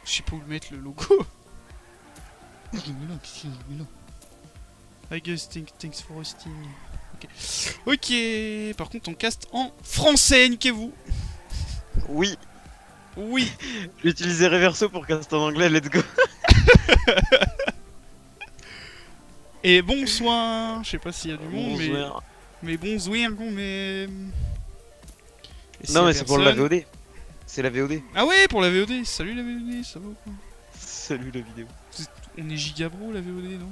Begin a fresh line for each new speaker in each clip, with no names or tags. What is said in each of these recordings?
Je sais pas où le mettre le logo. Mais non, qu'est-ce qu'il mais non. I guess thanks for hosting. Ok. Ok, par contre on caste en français, niquez-vous.
Oui,
Oui.
j'ai utilisé Reverso pour caster en anglais, let's go.
Et bonsoir. Je sais pas s'il y a du monde,
Bonsoir.
mais bonsoir, mais. Et s'il y
Non
a
mais c'est pour la
personne-
VOD. C'est la VOD.
Ah ouais, pour la VOD. Salut la VOD, ça va ou quoi?
Salut la vidéo.
On est gigabro la VOD, non?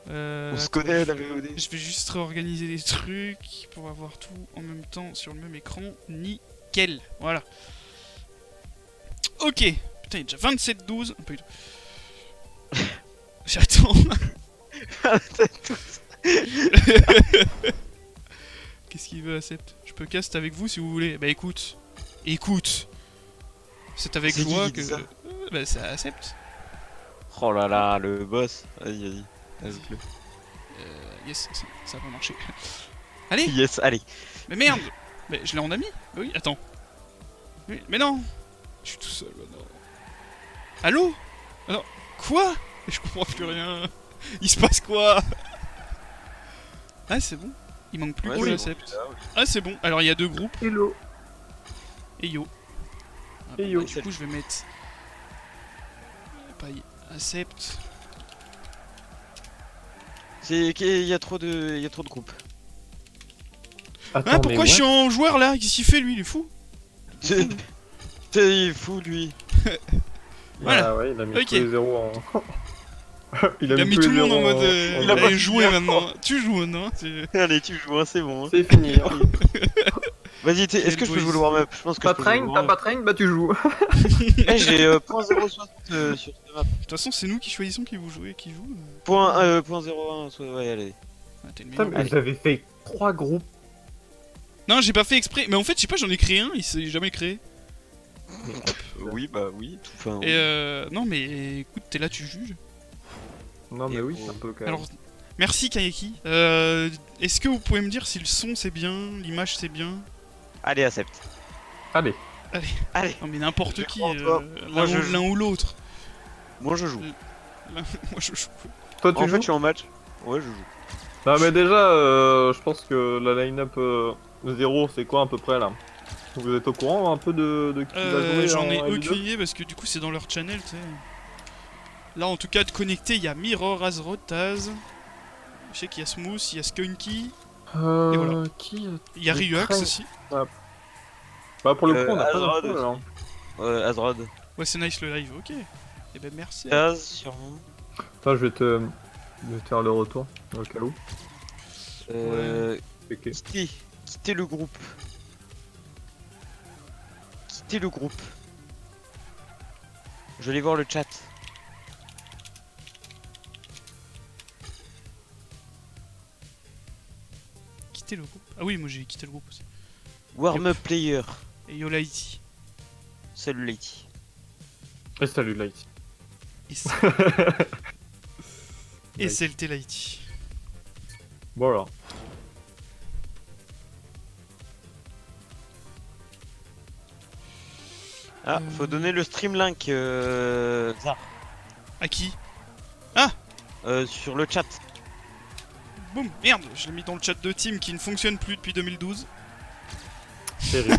On se
Attends,
connaît la VOD.
je vais juste réorganiser les trucs pour avoir tout en même temps sur le même écran. Nickel. Voilà. Ok. Putain, il y a déjà 27-12. Pas du tout. J'attends. Qu'est-ce qu'il veut, Accept? Je peux cast avec vous si vous voulez. Bah écoute. Écoute. C'est avec
C'est qui
joie
qui
que.
dit ça
Bah ça Accept.
Oh là là, le boss. Vas-y, ajoute-le.
Yes, ça va marcher. Allez.
Yes, allez.
Mais merde. Mais je l'ai en ami. Bah oui, attends. Mais non. Je suis tout seul maintenant. Allô? Alors, quoi? Je comprends plus rien. Il se passe quoi? Ah, c'est bon. Il manque plus
Ouais,
que
c'est
Accept.
bon,
Ah, c'est bon. Alors, il y a deux groupes.
Hello.
Et yo. Ah,
Et yo.
Du coup, je vais mettre. Paille. Accept.
C'est qu'il y a trop de, il y a trop de groupes.
Attends,
Ah, pourquoi
mais
je suis en joueur là? Qu'est-ce qu'il fait lui? Il est fou.
C'est il est fou lui.
Voilà.
Ah ouais, il a mis
Ok.
tous les zéros en...
Il a mis tout le monde en mode.
en
Il a
vert.
pas joué maintenant. Tu joues maintenant. Hein,
Allez, tu joues, hein, c'est bon. Hein.
C'est fini. Hein.
Vas-y, est-ce que je peux jouer le warm-up? Je pense que
Pas
je peux jouer le
train, t'as
warm-up.
pas train, bah tu joues.
Eh, j'ai .060 sur cette map.
De toute façon, c'est nous qui choisissons qui vous jouez, qui joue.
Point 01, ouais, allez.
Ah, t'es le
Putain,
meilleur.
mais j'avais fait 3 groupes.
Non, j'ai pas fait exprès. Mais en fait, je sais pas, j'en ai créé un. Il s'est jamais créé.
Oui, bah oui, tout enfin.
Et non, mais écoute, t'es là, tu juges.
Non, mais
Et
oui,
oh.
c'est un peu quand même.
Alors, merci Kayeki. Est-ce que vous pouvez me dire si le son c'est bien, l'image c'est bien?
Allez, accepte.
Allez.
Allez,
Non, mais n'importe
Je
qui,
crois pas. Moi, je joue.
l'un ou l'autre.
moi je joue.
Moi, je joue.
Toi, tu
En
joues
fait, je suis en match. Ouais, je joue.
Non, mais déjà, je pense que la line-up 0, c'est quoi à peu près là? Vous êtes au courant un peu de qui va jouer
J'en ai
en L2?
aucune idée parce que du coup, c'est dans leur channel, tu sais. Là, en tout cas, de connecter, il y a Mirror, Azrod, Taz. Je sais qu'il y a Smooth, il y a Skunky, Et voilà.
Qui
il y a
Le
Ryux
train.
aussi.
Bah, pour le coup, on a pas
Azrod
d'infos alors.
Azrod.
Ouais, c'est nice le live, ok. Et ben merci.
Taz, sûrement.
Attends, je vais te faire le retour au cas où. Ok.
Quittez le groupe. Quittez le groupe. Je vais aller voir le chat.
Quitter le groupe. Ah oui, moi j'ai quitté le groupe aussi.
Warm-up player.
Et Yo Lighty.
Salut Lady.
Et salut Light.
Et et
Light.
CLT Lighty.
Voilà.
Ah, faut donner le stream link Zar,
À qui?
sur le chat.
Boum, merde, je l'ai mis dans le chat de team qui ne fonctionne plus depuis 2012.
Terrible.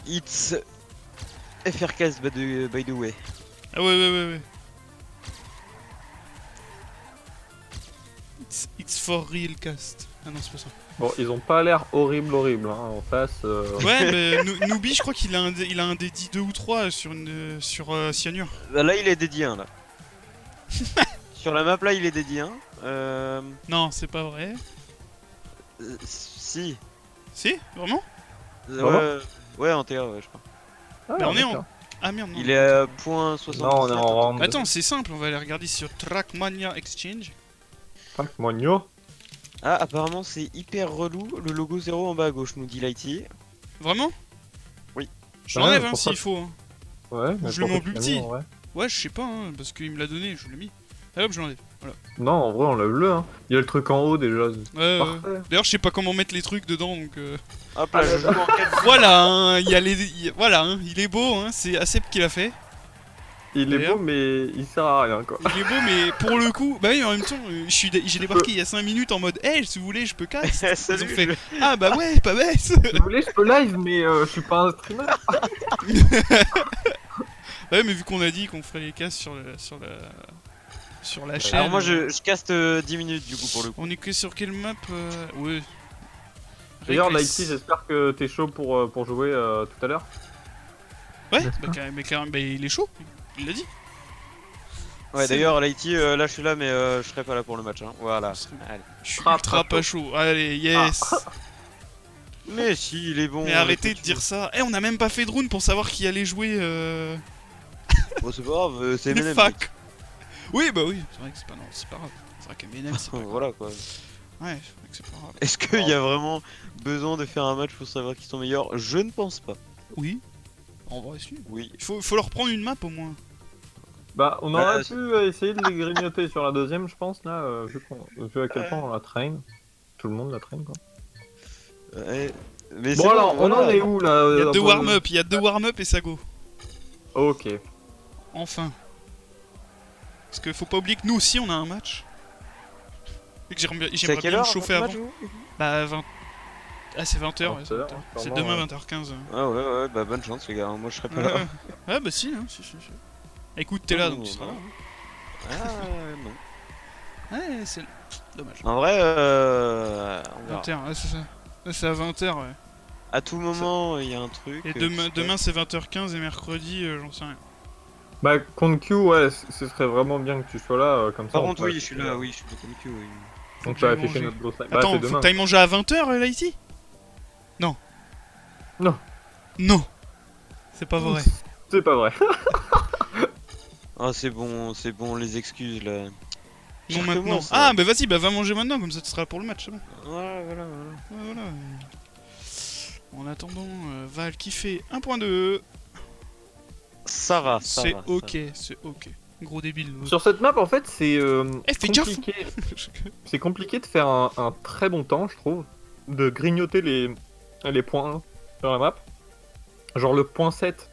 It's FRCast by the way.
Ah ouais. It's for real cast. Ah non, c'est pas ça.
Bon, ils ont pas l'air horrible, hein, en face.
Ouais, mais Noobi, je crois qu'il a un dédi 2 ou 3 sur Cyanure.
Là il est dédié 1 là. Sur la map là il est dédié 1.
Non, c'est pas vrai.
Si.
Si? Vraiment?
Ouais, ouais en TA ouais je crois.
Ah,
Bah, on est en-
d'accord.
Ah merde, non.
Il est à point 60.
Non, on est en round.
Attends, c'est simple, on va aller regarder sur Trackmania Exchange.
Mogno.
Ah apparemment c'est hyper relou, le logo 0 en bas à gauche nous dit Lighty.
Vraiment?
Oui.
Je l'enlève
pourquoi-
s'il faut. Hein.
Ouais, mais
je le mets en
pourquoi
plus
tu l'as mis,
petit.
en vrai
Ouais, je sais pas, hein, parce qu'il me l'a donné, je l'ai mis. Allez hop, je l'enlève. Voilà.
Non, en vrai, enlève-le. Hein. Il y a le truc en haut déjà.
Ouais.
Parfait.
D'ailleurs, je sais pas comment mettre les trucs dedans, donc.
Hop là, je joue en 4.
Voilà, hein, voilà, hein, il est beau, hein, c'est Acep qui l'a fait.
Il est
D'ailleurs.
beau, mais il sert à rien quoi.
Il est beau, mais pour le coup, bah oui, en même temps, j'ai débarqué il y a 5 minutes en mode, hey, si vous voulez, je peux casse. Ils ont
Salut,
fait, ah bah ouais, pas bête.
Si vous voulez, je peux live, mais je suis pas un streamer.
Ouais, mais vu qu'on a dit qu'on ferait les casses sur la chaîne.
Alors moi je caste 10 minutes du coup pour le coup.
On est que sur quelle map Ouais.
D'ailleurs,
Reckless.
Lighty, j'espère que t'es chaud pour jouer tout à l'heure.
Ouais, bah, carrément, bah, il est chaud, il l'a dit.
Ouais
C'est-
d'ailleurs Lighty, là je suis là mais je serai pas là pour le match. Hein. Voilà.
Ce serait-
Allez.
Je suis
Ah,
ultra
pas
pas chaud. Allez, yes.
Mais si, il est bon.
Mais arrêtez de dire ça. Eh, on a même pas fait de round pour savoir qui allait jouer
Bon c'est pas grave, c'est
les
MNM.
facs. Oui, bah oui, c'est vrai que c'est pas, non, c'est pas grave. C'est vrai qu'Eminem, c'est pas grave.
Voilà quoi.
Ouais, c'est vrai que c'est pas grave.
Est-ce qu'il y a vraiment besoin de faire un match pour savoir qui sont meilleurs? Je ne pense pas.
Oui. En vrai, si.
Oui.
Il faut leur prendre une map au moins.
Bah, on
Bah,
aurait pu essayer de les grignoter sur la deuxième, je pense, là, vu à quel point on la traîne. Tout le monde la traîne, quoi.
Mais
Bon,
c'est
alors, on en est où, là
Il y a deux
pour-
warm-up, il y a deux warm-up et ça go.
Ok.
Enfin. Parce que faut pas oublier que nous aussi on a un match. Et que
C'est à
j'aimerais
quelle
bien me
heure
chauffer
votre
avant.
match, vous
Bah 20. Ah c'est 20h, ouais,
20
c'est
heures,
20h. C'est
sûrement,
demain
ouais.
20h15.
Ah ouais, bah bonne chance les gars, moi je serai pas
Ouais,
là.
ouais. Ah bah si, hein, si. Écoute, t'es là donc tu seras là.
Ah non.
Hein. Ouais, c'est dommage.
En vrai, on verra.
20h, ouais, c'est ça. Ouais, c'est à 20h, ouais.
À tout moment, il y a un truc.
Et
qui
demain,
se
demain c'est 20h15 et mercredi, j'en sais rien.
Bah, contre Q, ouais, ce serait vraiment bien que tu sois là, comme ça.
Par
on
contre,
peut
oui, je suis
afficher,
là, oui, je suis pas comme tu, oui.
Faut
On
que
peut
j'aille
afficher
manger.
notre grosse live. Bah,
Attends,
c'est
faut que
demain.
t'ailles manger à 20h, Lighty? Non.
Non.
Non. C'est pas vrai.
C'est pas vrai.
Ah, c'est bon, les excuses là.
Non
Pire que
maintenant.
moi, ça.
Ah bah vas-y, bah va manger maintenant, comme ça tu seras là pour le match, c'est bon.
Voilà.
Ouais, voilà. En attendant, Val qui fait 1.2.
Ça va,
C'est ok, c'est ok. Gros débile. l'autre.
Sur cette map, en fait, c'est
Eh, fais gaffe.
compliqué. C'est compliqué de faire un très bon temps, je trouve. De grignoter les points sur la map. Genre le point 7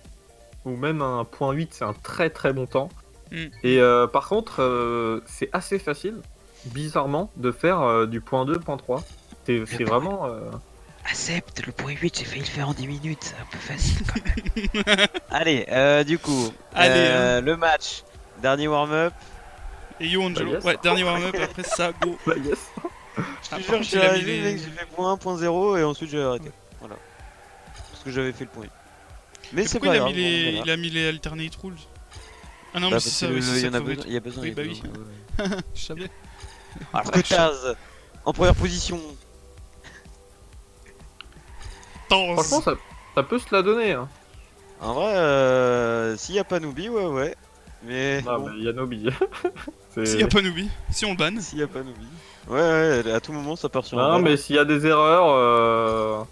ou même un point 8, c'est un très très bon temps.
Mm.
Et par contre, c'est assez facile, bizarrement, de faire du point 2, point 3. C'est vraiment...
Accepte, le point 8, j'ai failli le faire en 10 minutes, c'est un peu facile quand même. Allez, du coup,
Allez,
le match. Dernier warm-up.
Et yo Angelo.
Bah, yes.
Ouais, dernier warm-up, après ça, go.
Bah yes.
Je
Ah,
te
par
jure,
contre,
je suis
il a mis
arrivé,
les-
mec, j'ai fait point 1, point 0 et ensuite j'ai arrêté. Voilà. Parce que j'avais fait le point 8. Mais
Et
c'est
pourquoi
pas
il a,
grave.
mis les...
voilà.
il a mis les alternate rules? Ah non,
Bah,
mais c'est
parce
ça,
que
oui, c'est
il y
ça
en a
le favori.
besoin, il y a besoin.
Oui,
il y a
bah
besoin,
oui.
ouais, ouais.
Je savais.
Alors que Taz, en première position.
Franchement, ça peut se la donner. Hein.
En vrai, s'il y a pas Noobi, ouais. Mais
Ah,
bon,
mais il y a Nobi. C'est-
S'il y a pas Noobi, si on le banne.
s'il y a pas Noobi. Ouais, à tout moment ça part sur un
Non,
bal.
mais s'il y a des erreurs,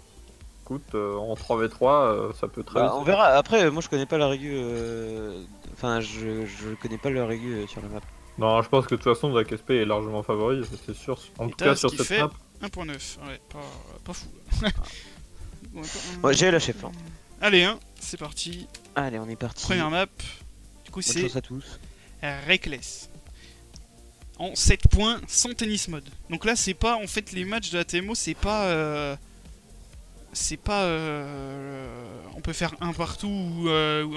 écoute, en 3v3, ça peut très
Bah,
vite.
on verra. Après, moi je connais pas la régu. Enfin, je connais pas la régu sur la map.
Non, je pense que de toute façon, Drake SP est largement favori, ça, c'est sûr. En
Et
tout cas,
Taz
sur
qui
cette
fait
map.
1.9. Ouais, pas fou. Bon,
Ouais, j'ai la chef. Hein.
Allez, hein, c'est parti.
Allez, on est parti.
Première map. Du coup,
Bonne
c'est
chance à tous.
Reckless. En 7 points sans tennis mode. Donc là, c'est pas en fait les matchs de la TMO, c'est pas. On peut faire un partout où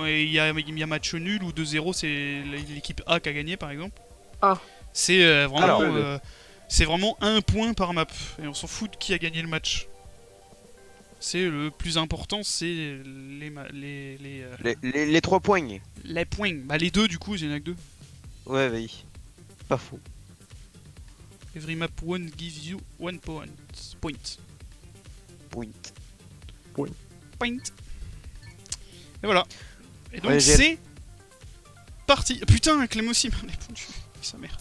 il y a match nul ou 2-0, c'est l'équipe A qui a gagné par exemple.
Ah.
C'est vraiment.
Alors,
c'est vraiment un point par map. Et on s'en fout de qui a gagné le match. C'est le plus important, c'est
Les 3 points.
les points. Bah les deux du coup, il y en a que deux.
Ouais, oui. Pas faux.
Every map one gives you one point. Point.
Point.
Point. Et voilà. Et donc
Ouais, j'ai-
c'est parti. Putain, Clem aussi m'a répondu. Sa mère.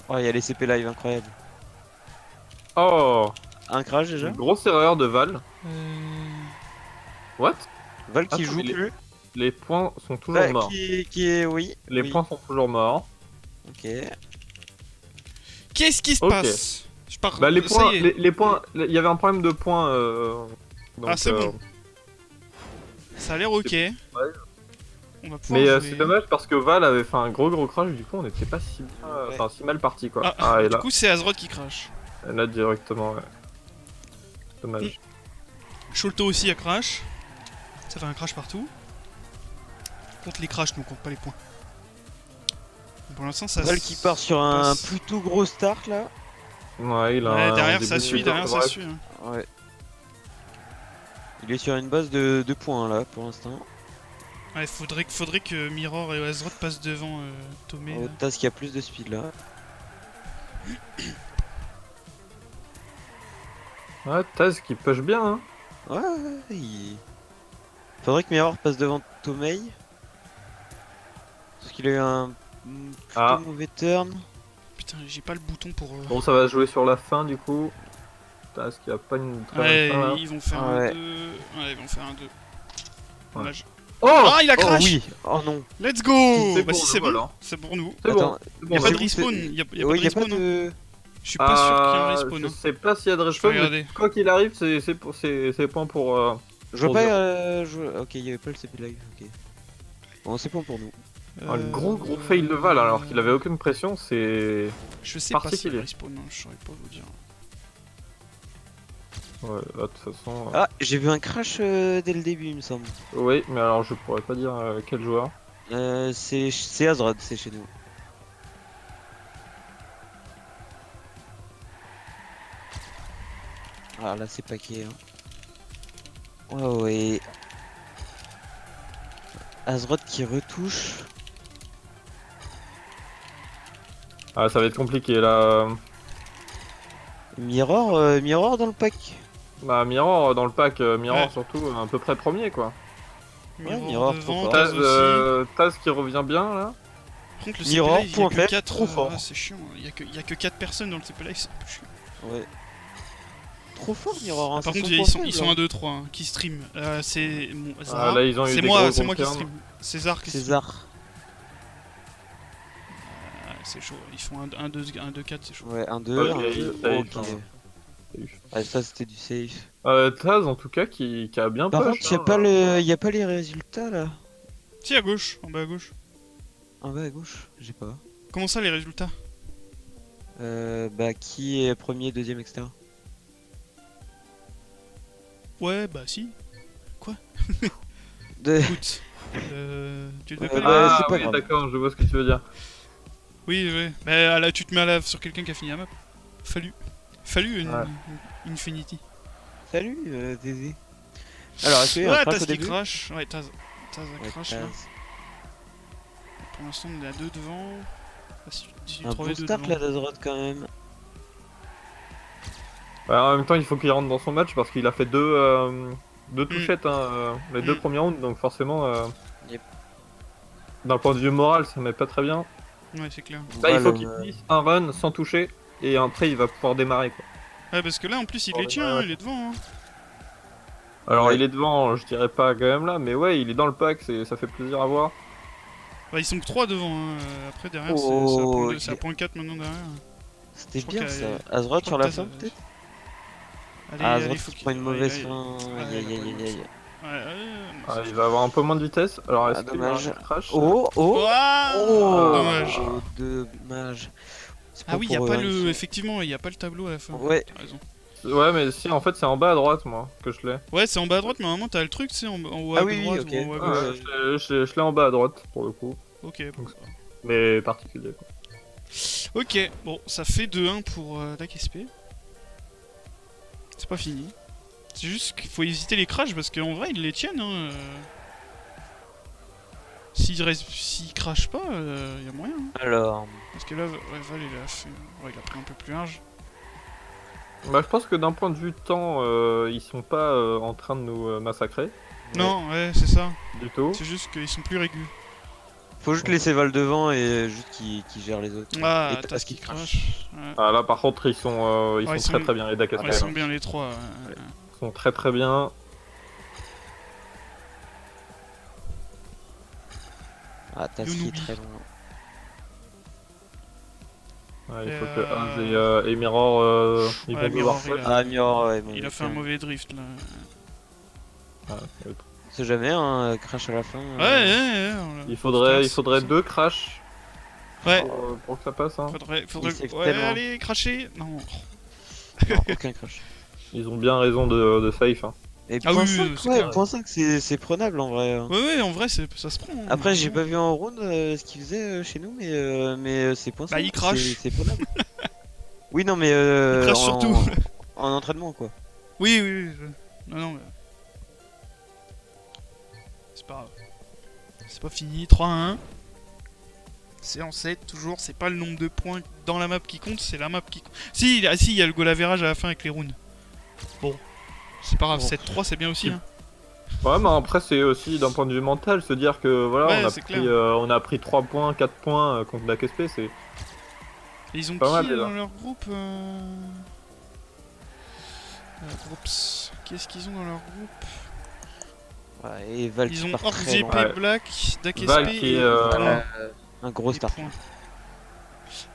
Oh, il y a les CP live, incroyable.
Oh,
Un crash déjà.
une grosse erreur de Val. What?
Val qui
Attends,
joue
il est-
plus.
Les points sont toujours morts.
Qui est... Oui.
Les
oui.
points sont toujours morts.
Ok.
Qu'est-ce qui se
Ok.
passe? Je pars.
Bah, les
ça
points,
y est.
les points, il y avait un problème de points. Donc,
Ah, c'est bon. Ça a l'air ok. On va pouvoir
Mais
jouer.
c'est dommage parce que Val avait fait un gros crash, du coup on n'était pas si bien,
Ouais.
enfin si mal parti quoi.
Ah,
et
du
là,
coup, c'est Azeroth qui crash.
là directement, ouais. Dommage.
Sholto aussi a crash. Ça fait un crash partout. On compte les crashs, mais on compte pas les points. Pour l'instant, ça.
Val qui part sur un
passe.
plutôt gros start là.
Ouais, il a
Ouais,
un
derrière
début
ça
de
suit,
saison,
derrière ça
bref.
suit. Hein.
Ouais. Il est sur une base de 2 points là pour l'instant.
Ouais, faudrait que Mirror et Azeroth passent devant Tomé.
Oh,
là.
Taz qui a plus de speed là.
Ouais, Taz qui push bien, hein.
Ouais, faudrait que Mirror passe devant Tomei. Parce qu'il a eu un plutôt mauvais turn.
Putain, j'ai pas le bouton pour.
Bon, ça va se jouer sur la fin du coup. Taz qui a pas une très
Ouais,
bonne fin là.
ils vont faire
Ouais.
un 2. Ouais, ils vont faire un 2. Dommage.
Oh,
Ah, il a
Oh
crash!
oui. Oh non.
Let's go!
C'est
Bah,
pour
si
nous,
c'est bon,
alors.
c'est pour nous.
C'est
Attends,
bon. C'est
Y'a
bon,
pas de
c'est bon.
respawn,
c'est-
y'a pas
Oui,
de
y a pas
respawn. Hein.
de.
Je suis pas sûr qu'il y ait un respawn.
Je
Hein.
sais pas s'il y a de
Je vais
respawn, mais
regarder.
quoi qu'il arrive, c'est point pour.
Je vois
Pour
pas.
dire.
Ok, il y avait pas le CP live. Ok. Bon, c'est bon pour nous.
Un gros fail de Val alors qu'il avait aucune pression, c'est.
Je sais pas si
particulier.
respawn, hein, je saurais pas vous dire.
Ouais, là, de toute façon.
Ah, j'ai vu un crash dès le début, il me semble.
Oui, mais alors je pourrais pas dire quel joueur.
C'est Azeroth, c'est chez nous. Ah là c'est paquet hein. Ouais. Azeroth qui retouche.
Ah, ça va être compliqué là.
Mirror dans le pack.
Bah, Mirror dans le pack, Mirror
Ouais.
surtout, à peu près premier quoi.
Mirror,
devant,
trop fort.
Taz aussi.
Taz qui revient bien là.
Par contre, le
Mirror,
CP Live,
point
il y a
faible,
que 4.
trop fort.
C'est chiant, il y a que 4 personnes dans le CP Live, c'est un peu chiant.
Ouais. Trop fort Mirror. Hein,
Ah, par
c'est
contre,
son
ils
point
sont, ils sont
faible,
1, 2, 3 hein, qui stream. C'est mon
Ah,
Zara.
là, ils ont eu
C'est
des
moi,
gros
c'est moi qui
turns.
stream. César qui stream.
César.
Ah, c'est chaud, ils font 1, 2, 4, c'est chaud.
Ouais, 1-2,
Ok,
1-2.
safe,
Ok. Ah, ça c'était du safe.
Taz en tout cas qui a bien
Par
push.
contre, y a pas les résultats là.
Si, à gauche, en bas à gauche.
En bas à gauche, j'ai pas.
Comment ça, les résultats?
Bah qui est premier, deuxième, etc.
Ouais, bah si.
De...
Écoute, tu devais pas les-
bah,
Ah
c'est pas
oui,
grave.
d'accord, je vois ce que tu veux dire.
Oui, ouais. Mais là, tu te mets sur quelqu'un qui a fini la map. Fallu une
Ouais.
Salut,
Infinity.
Dédé. Alors, est-ce qu'il y a un
Ouais,
crash
Taz
au
qui
début
crash. Ouais, Taz a
Ouais,
crash
Taz.
là. Pour l'instant, on est à 2 devant. Ah, si
Un bon
3v2
start
devant.
là d'Azeroth quand même.
Bah, en même temps, il faut qu'il rentre dans son match parce qu'il a fait deux touchettes les deux premiers rounds, donc forcément,
Yep.
d'un point de vue moral, ça met pas très bien.
Ouais, c'est clair.
Là, il faut
Voilà,
qu'il finisse un run sans toucher et après, il va pouvoir démarrer quoi.
Ouais, parce que là, en plus, il
Oh,
les tient,
ouais.
hein, il est devant. Hein.
Alors,
Ouais.
il est devant, je dirais pas quand même là, mais ouais, il est dans le pack, ça fait plaisir à voir.
Bah, ils sont que 3 devant. Hein. Après, derrière,
Oh,
c'est à point 4 maintenant derrière.
C'était
Je crois
bien
qu'il y
ça.
a-
Azeroth
je
sur
crois
la
que
fin
Taz-
peut-être.
Allez,
Ah,
allez,
Azeroth
faut
qui
qu'il
prend une
ouais,
mauvaise
il-
fin.
ouais,
Aïe aïe
il a
aïe
pas
aïe
de
aïe.
Ah, il va avoir un peu moins de vitesse. Alors, est-ce
Ah,
qu'il va
dommage.
avoir un crash
Oh oh
Ouah,
oh
dommage.
oh, dommage. C'est
Ah
pas
oui, y a
pour
pas
eux, hein,
le.
ils sont-
Effectivement, y a pas le tableau à la fin.
Ouais.
T'as raison.
Ouais, mais si, en fait, c'est en bas à droite, moi, que je l'ai.
Ouais, c'est en bas à droite, mais normalement, t'as le truc, tu sais, en haut à
Ah oui, oui,
droite
ok.
ou en haut à
Ouais,
gauche.
ouais.
Je l'ai en bas à droite, pour le coup.
Ok, bon.
Mais particulier, quoi.
Ok, bon, ça fait 2-1 pour DACSP. C'est pas fini. C'est juste qu'il faut éviter les crashs parce qu'en vrai, ils les tiennent. Hein. S'ils crashent pas, y a moyen. Hein.
Alors,
Parce que là, ouais, Val, il a fait. Ouais, il a pris un peu plus large.
Bah, je pense que d'un point de vue temps, ils sont pas en train de nous massacrer.
Non, ouais, c'est ça.
Du tout.
C'est juste qu'ils sont plus régus.
faut juste laisser Val devant et juste qu'il gère les autres.
Ah,
Et
Taz qui crash. Ouais.
Ah, là, par contre, ils sont
ils
très
sont-
très bien, les Dakas.
Ouais, ils sont bien les trois.
Ils sont très très bien.
Ah, Taz qui est
Yonobi.
très loin.
Ouais, il faut
Et,
que Az et Mirror ils
ouais,
vont
Mirror,
devoir
il a-
swap.
Ah, Mirror, ouais, bon,
Il a fait un mauvais drift là.
Ah, ça va être-
C'est jamais un crash à la fin.
Il
Putain,
faudrait
c'est-
2 crashs
Ouais,
pour que ça passe. Hein.
faudrait.
Il save
Ouais,
tellement.
allez, cracher. Non.
Non, aucun crash.
Ils ont bien raison de safe. Hein.
Et
Ah
point
oui,
5,
c'est
ouais,
clair.
point 5 c'est prenable en vrai. Hein.
Ouais, en vrai, ça se prend. Hein.
Après, j'ai pas vu en round ce qu'il faisait chez nous, mais c'est point 5.
Bah, il crash.
C'est prenable. Oui, non, mais
Il crache surtout.
en entraînement quoi.
Oui. Non, mais. C'est pas grave. C'est pas fini. 3-1. C'est en 7, toujours. C'est pas le nombre de points dans la map qui compte, c'est la map qui compte. Si, il y a le goal average à la fin avec les rounds. Bon. C'est pas grave,
Bon.
7-3, c'est bien aussi. Hein.
Ouais, mais après, c'est aussi d'un point de vue mental, se dire que voilà,
Ouais,
on, a
c'est
pris,
clair.
on a pris 3 points, 4 points contre la KSP, c'est.
Et ils ont
Pas
qui
mal, déjà.
dans leur groupe Groups. Qu'est-ce qu'ils ont dans leur groupe?
Ouais, et Val
Ils
qui
ont
part
Orc,
très
GP,
loin.
Ouais.
Black, DAKSP
Val qui
et
est,
Point.
Un gros
Et
start.
Point.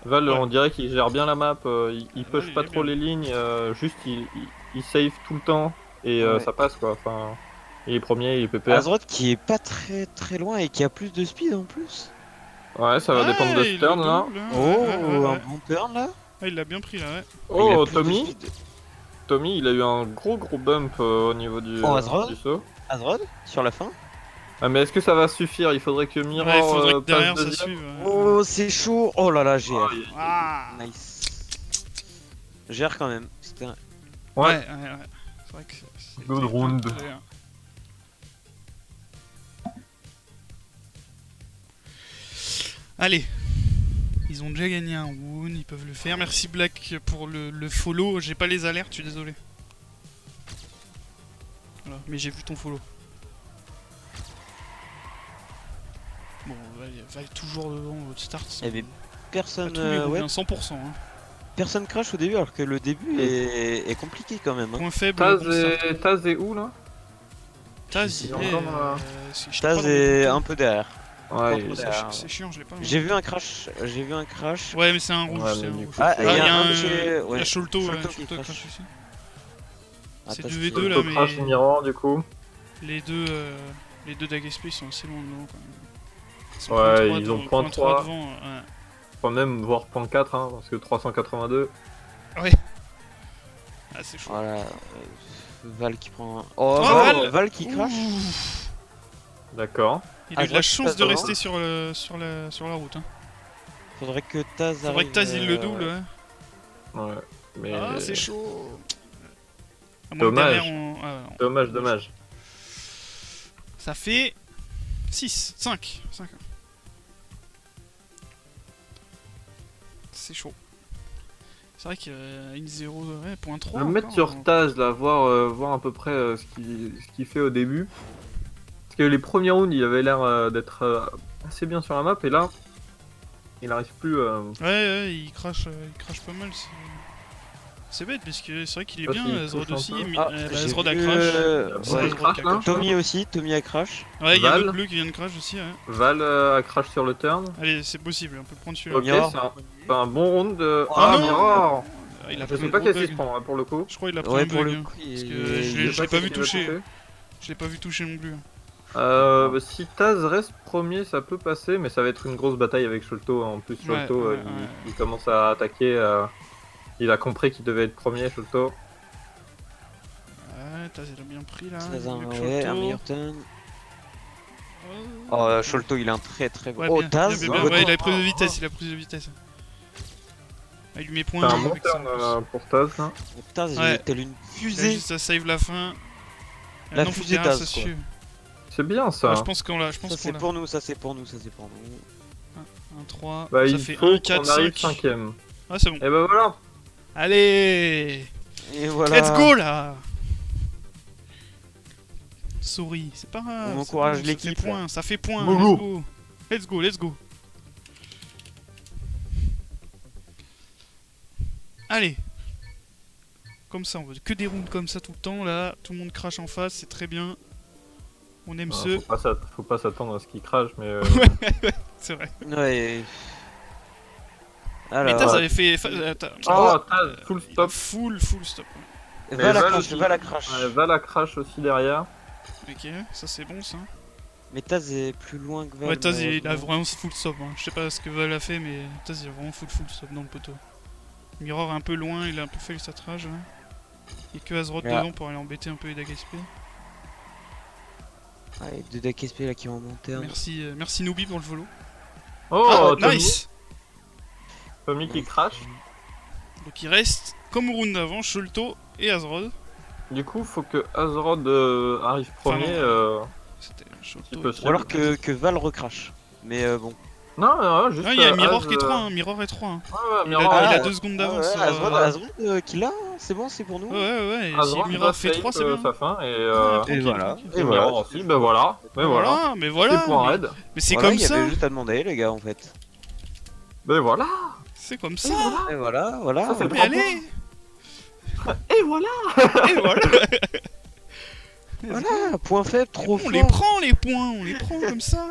Val,
Ouais.
on dirait qu'il gère bien la map, il
Val,
push
il
pas
est
trop
bien.
les lignes, juste il save tout le temps et
Ouais.
ça passe quoi. Enfin, il est premier, il est PPR.
Azroth qui est pas très loin et qui a plus de speed en plus.
Ouais, ça va dépendre de
il
Stern
le
là.
double, hein.
Oh,
Ouais.
un bon turn là.
Ah, il l'a bien pris là, ouais.
Il a
Oh,
plus de
Tommy,
speed.
Tommy, il a eu un gros bump au niveau
Oh, Azroth
du saut.
Azroth sur la fin.
Ah, mais est-ce que ça va suffire? Il faudrait que Mirror
Ouais, il faudrait que
passe
derrière ça
deuxième.
suive.
Oh, c'est chaud. Oh là là, GR.
Ah
Nice. GR quand même. C'était un...
Ouais. C'est vrai que c'est.
Good round.
Allez. Ils ont déjà gagné un wound, ils peuvent le faire. Merci Black pour le follow. J'ai pas les alertes, je suis désolé. Voilà, mais j'ai vu ton follow. Bon, va toujours devant votre start.
Il y avait personne,
tous les
ouais,
rounds, 100%. Hein.
personne crash au début alors que le début est compliqué quand même. Hein.
Point faible,
Taz
bon start.
Taz est où là?
Taz,
Il
il
est
est.
encore dans la-
je l'ai pas
Taz
dans mes
est
photos.
un peu derrière.
Ouais,
Contre-
C'est chiant, je l'ai pas. hein.
J'ai vu un crash.
Ouais, mais c'est un rouge.
Ouais,
c'est
mais
un
du
rouge.
coup,
Ah,
c'est-
il y a
un.
un chez...
Il y a
ouais.
Sholto, ouais,
Sholto qui
Sholto
crash.
crash aussi.
Ah,
C'est
Taz
2v2
qui-
là,
Auto crash
mais.
Mirror du coup.
Les deux d'AGSP ils sont assez loin devant quand même. sont
Ouais,
point 3
ils ont
devant-
point 3.
devant, ouais.
Enfin, même voire point 4 hein, parce que 382.
Ah, c'est chaud.
Voilà. Val qui prend. Oh,
Oh,
Val,
Val
qui crash.
D'accord.
Il a eu de la
Azroth qui
chance
passe
de
devant.
rester sur la route. Hein.
Faudrait que Taz
Faudrait
arrive.
que Taz il le double. Ouais.
Ouais. Mais.
Ah, c'est chaud. À moins que
Dommage.
derrière, non.
Dommage.
Ça fait 6, 5. C'est chaud. C'est vrai qu'il y a une 0, ouais, point 3.
Je vais me mettre sur Taz là, voir à peu près ce qu'il fait au début. Parce que les premiers rounds, il avait l'air d'être assez bien sur la map, et là, il arrive plus.
Ouais, il crache pas mal. C'est bête parce que c'est vrai qu'il est
Parce
bien,
qu'il
Azrod
touche un
aussi.
peu.
Mais,
Ah,
bah,
j'ai
Azrod a
vu,
crash.
Ouais,
Azrod
crash,
a
là.
Tommy aussi, Tommy a crash.
Ouais, il y a
Val.
l'autre bleu qui vient de crash aussi. Ouais.
Val a crash sur le turn.
Allez, c'est possible, on peut le prendre celui-là.
Ok,
Mirror.
c'est un bon round de.
Oh,
Ah,
non.
Mirror.
Ah, il a
Je
pris
sais
un
pas
gros
qu'est-ce qu'il se
bug.
prend hein, pour le coup.
Je crois qu'il a pris
Ouais,
un
pour
bug.
le
hein.
coup,
Parce que
Je
je
sais
l'ai pas vu
ce qu'il va
toucher. Je l'ai pas vu toucher non plus.
Si Taz reste premier, ça peut passer, mais ça va être une grosse bataille avec Sholto. En plus,
Ouais,
Sholto,
ouais.
il commence à attaquer. Il a compris qu'il devait être premier, Sholto.
Ouais, Taz il a bien pris là.
Taz,
mieux que
ouais, un
Sholto.
meilleur turn.
Oh.
Oh, Sholto, il a un très gros.
Ouais,
Oh,
bien,
Taz,
bien, bien,
oh,
ouais, il a pris de vitesse, Ah, il lui met
C'est
point
un bon
avec ça, en
turn
plus.
pour Taz. Là.
Taz, il
Ouais.
est tel une
Il a
fusée.
juste à save la fin.
La
Faut
fusée
derrière,
Taz,
ça
quoi.
suit.
C'est bien ça.
Ouais, je pense qu'on l'a.
Ça, c'est pour nous, ça, c'est pour nous.
1, 3.
Bah,
ça
il
fait
faut
1, 4,
qu'on arrive
5.
cinquième.
Ah, c'est bon.
Et bah voilà.
Allez,
Et voilà.
let's go là. Souris, c'est pas grave.
On
c'est
encourage
bon,
l'équipe,
Ça fait point, ça fait point.
Go,
Let's go. Let's go. Allez. Comme ça, on veut que des rounds comme ça tout le temps là. Tout le monde crache en face, c'est très bien. On aime
Ah,
ce...
faut pas s'attendre à ce qu'il crache, mais...
C'est vrai.
Ouais.
Mais
Alors,
Taz avait fait...
Oh, Taz, full stop.
Full stop.
va la
Val
crash,
aussi.
va la crash.
Ouais, va la crash aussi derrière.
Ok, ça c'est bon ça.
Mais Taz est plus loin que Val.
Ouais, Taz il a
malheureusement.
vraiment full stop. Hein. Je sais pas ce que Val a fait, mais Taz il a vraiment full stop dans le poteau. Mirror est un peu loin, il a un peu fait le satrage. Là. Il y a que Azeroth
Là.
devant pour aller embêter un peu Eda Gaspé.
Ouais, deux decks SP là qui vont monter.
Merci Noobi pour le follow.
Oh,
Ah, nice.
Tommy qui crash.
Donc il reste, comme au round d'avant, Sholto et Azeroth.
Du coup, faut que Azrod arrive premier.
C'était
si
Sholto.
possible.
Ou alors que Val recrache. Mais bon.
Non, juste.
Ah, il y a Mirror
Az,
qui est 3, hein. Mirror est 3. Hein.
Ouais,
Il a,
Mirror,
il a
ouais.
2 secondes
Ah
d'avance.
ouais,
sur,
Azrod qui l'a, hein, c'est bon, c'est pour nous.
Ouais, et si
Azrod
Mirror
va
fait 3, c'est
save,
bien.
sa fin et
tranquille,
voilà.
tranquille.
et Mirror aussi. Ben voilà. Mais voilà.
Mais voilà.
C'est point
mais-
raid.
Mais c'est
Voilà,
comme
il y avait
ça.
juste à demander les gars en fait.
Ben voilà.
C'est comme ça.
Et voilà, voilà.
Ça, c'est le
Mais allez.
Et voilà.
Et voilà.
Voilà, point faible, trop
On
fort.
les prend les points, on les prend comme ça.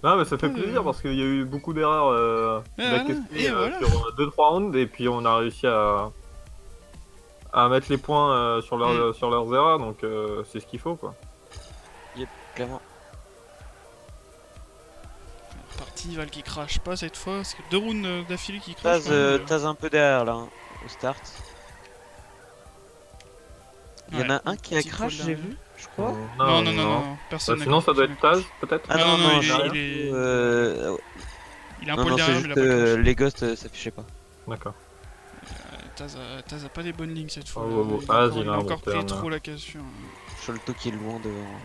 Non, mais ça fait plaisir parce qu'il y a eu beaucoup d'erreurs
voilà,
d'AKSP,
et voilà.
sur 2-3 rounds et puis on a réussi à mettre les points sur leurs erreurs, donc c'est ce qu'il faut quoi.
Clairement.
Parti Val qui crache pas cette fois, parce que 2 rounds d'affilée qui crache.
Taz un peu derrière là, hein, au start. Il y en a un qui a crash, j'ai vu, je crois.
Non, personne.
Bah,
n'a
sinon ça
crash,
doit
personne
être
n'a
Taz
crash.
peut-être.
Ah
non,
non,
il
non,
est- Il a un
non,
poil
non, c'est
derrière, mais
juste
il a pas crash.
les ghosts s'affichaient pas.
D'accord.
Taz a pas les bonnes lignes cette fois.
Oh,
là.
Az,
Il
il
a
a un
encore
bon
pris
turn,
trop
là.
la cassure.
Sholto qui est loin devant.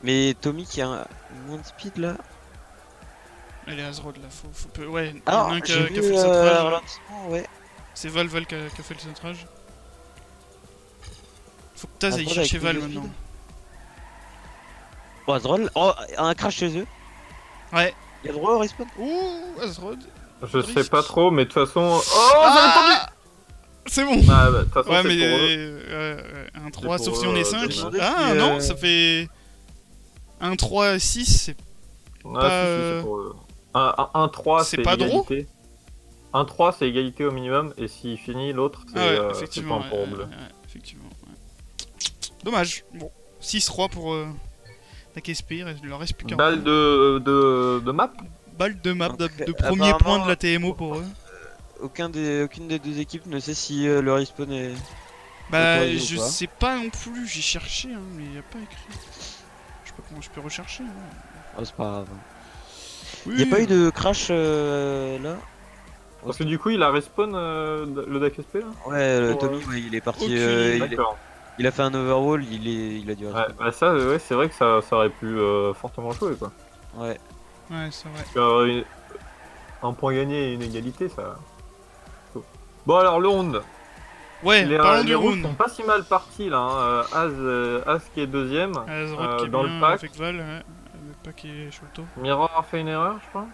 Mais Tommy qui a moins de speed là.
Elle est Azeroth là, ouais, il y en
Ah,
a un qui
j'ai
a
vu
fait le centrage.
ralentissement, ouais.
C'est Val qui a fait le centrage. Faut que Taz aille
Azeroth
chercher
avec
Val
plus de
maintenant.
speed. Oh, Azrol, oh, un crash chez eux.
Ouais.
Il y a droit au respawn.
Ouh, Azeroth.
Je sais pas trop, mais de toute façon. Oh,
Ah c'est bon.
Ah, bah, de toute façon,
Ouais,
c'est
mais
pour eux.
un 3,
C'est
sauf
pour
si on est
eux,
5.
dommage.
Ah
Si,
non, ça fait. Un 3, 6, c'est.
Ah,
pas,
si, c'est pour eux. Un 3,
c'est
c'est
pas drôle.
égalité. Un 3, c'est égalité au minimum, et s'il finit, l'autre, c'est
Ah ouais,
c'est
effectivement.
point pour bleu.
Effectivement. Dommage. Bon, 6-3 pour Nakesp, il leur reste plus qu'un.
Balle de map.
Balle de map
Donc,
de premier
apparemment,
point de la TMO pour eux.
Aucune des deux équipes ne sait si le respawn est.
Bah,
autorisé ou
je
pas.
sais pas non plus, j'ai cherché, hein, mais y a pas écrit. Je sais pas comment je peux rechercher. Hein.
Oh, c'est pas grave.
Oui.
Il y a pas eu de crash là.
Parce que du coup, il a respawn le deck SP là.
Ouais,
Ouais.
Tommy, ouais, il est parti.
Aucune
D'accord.
Il a fait un overwall, il a dû
Ouais,
respawn.
bah ça, ouais, c'est vrai que ça aurait pu fortement jouer quoi.
Ouais.
Ouais, c'est vrai.
Parce que, un point gagné et une égalité, ça. Bon alors le round.
Ouais, parlons
les
du
rouges
round.
sont pas si mal partis là. Hein. Az qui est deuxième.
Azeroth qui est
dans
bien
le pack.
avec Val, ouais. Le pack est Sholto.
Mirror a fait une erreur, je crois.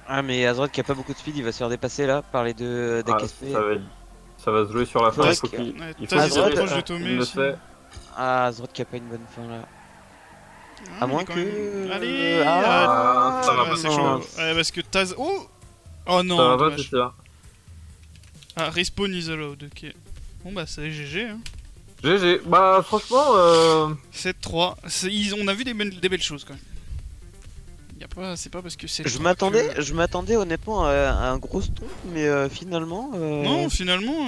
Ah, mais Azeroth qui a pas beaucoup de speed, il va se faire dépasser là par les deux
Ah,
DKSP.
ça va se jouer sur la fin.
Ouais,
Il faut qu'il
Ouais,
il
Taz,
faut
il
qu'il
s'approche
de
il
Tommy
le
aussi.
sait.
Ah, Azeroth qui a pas une bonne fin là.
Ah,
À moins
mais quand
que.
même. Allez
ça va
ouais,
pas
c'est
non.
chaud. Ouais, parce que Taz. Oh non,
Ça va pas,
dommage.
c'est ça.
Ah, respawn is allowed, ok. Bon bah, c'est GG, hein.
GG. Bah franchement,
7-3. On a vu des belles choses quand même. C'est pas parce que c'est.
Je m'attendais honnêtement à un gros stomp, mais finalement.
Non, finalement,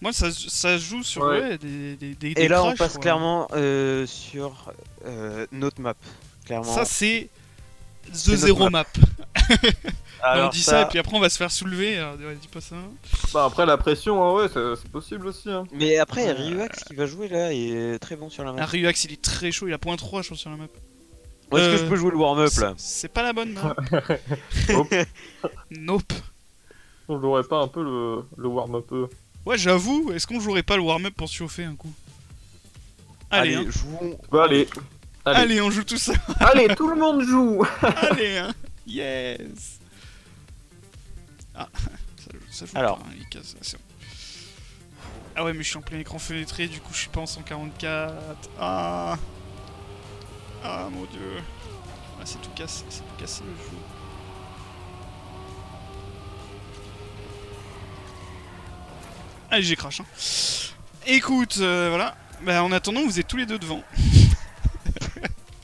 moi ça se joue sur
Ouais.
des
Et là, on
crashs,
passe
quoi.
clairement sur notre map. Clairement.
Ça, c'est
C'est
The Zero
notre
Map.
Alors,
On dit ça, et puis après on va se faire soulever. Alors, ouais, dis pas ça.
bah après la pression, hein, ouais, c'est possible aussi. Hein.
Mais après, Ryuax qui va jouer là est très bon sur la map.
Ah, Ryuax, il est très chaud, il a point 3 je pense sur la map.
Où est-ce que je peux jouer le warm-up là?
C'est pas la bonne map.
Hop.
Nope.
On jouerait pas un peu le warm-up
Ouais, j'avoue, est-ce qu'on jouerait pas le warm-up pour se chauffer un coup? Allez, hein.
jouons.
Bah allez.
Allez, on joue tout ça.
Allez, tout le monde joue.
Allez, hein. Yes. Ah, ça joue
Alors.
pas, hein, il casse, c'est bon. Ah ouais, mais je suis en plein écran fenêtré, du coup je suis pas en 144. Ah. Ah mon dieu. Ah, c'est tout cassé le jeu. Allez, j'ai crash. Hein. Écoute, voilà. Bah, en attendant, vous êtes tous les deux devant.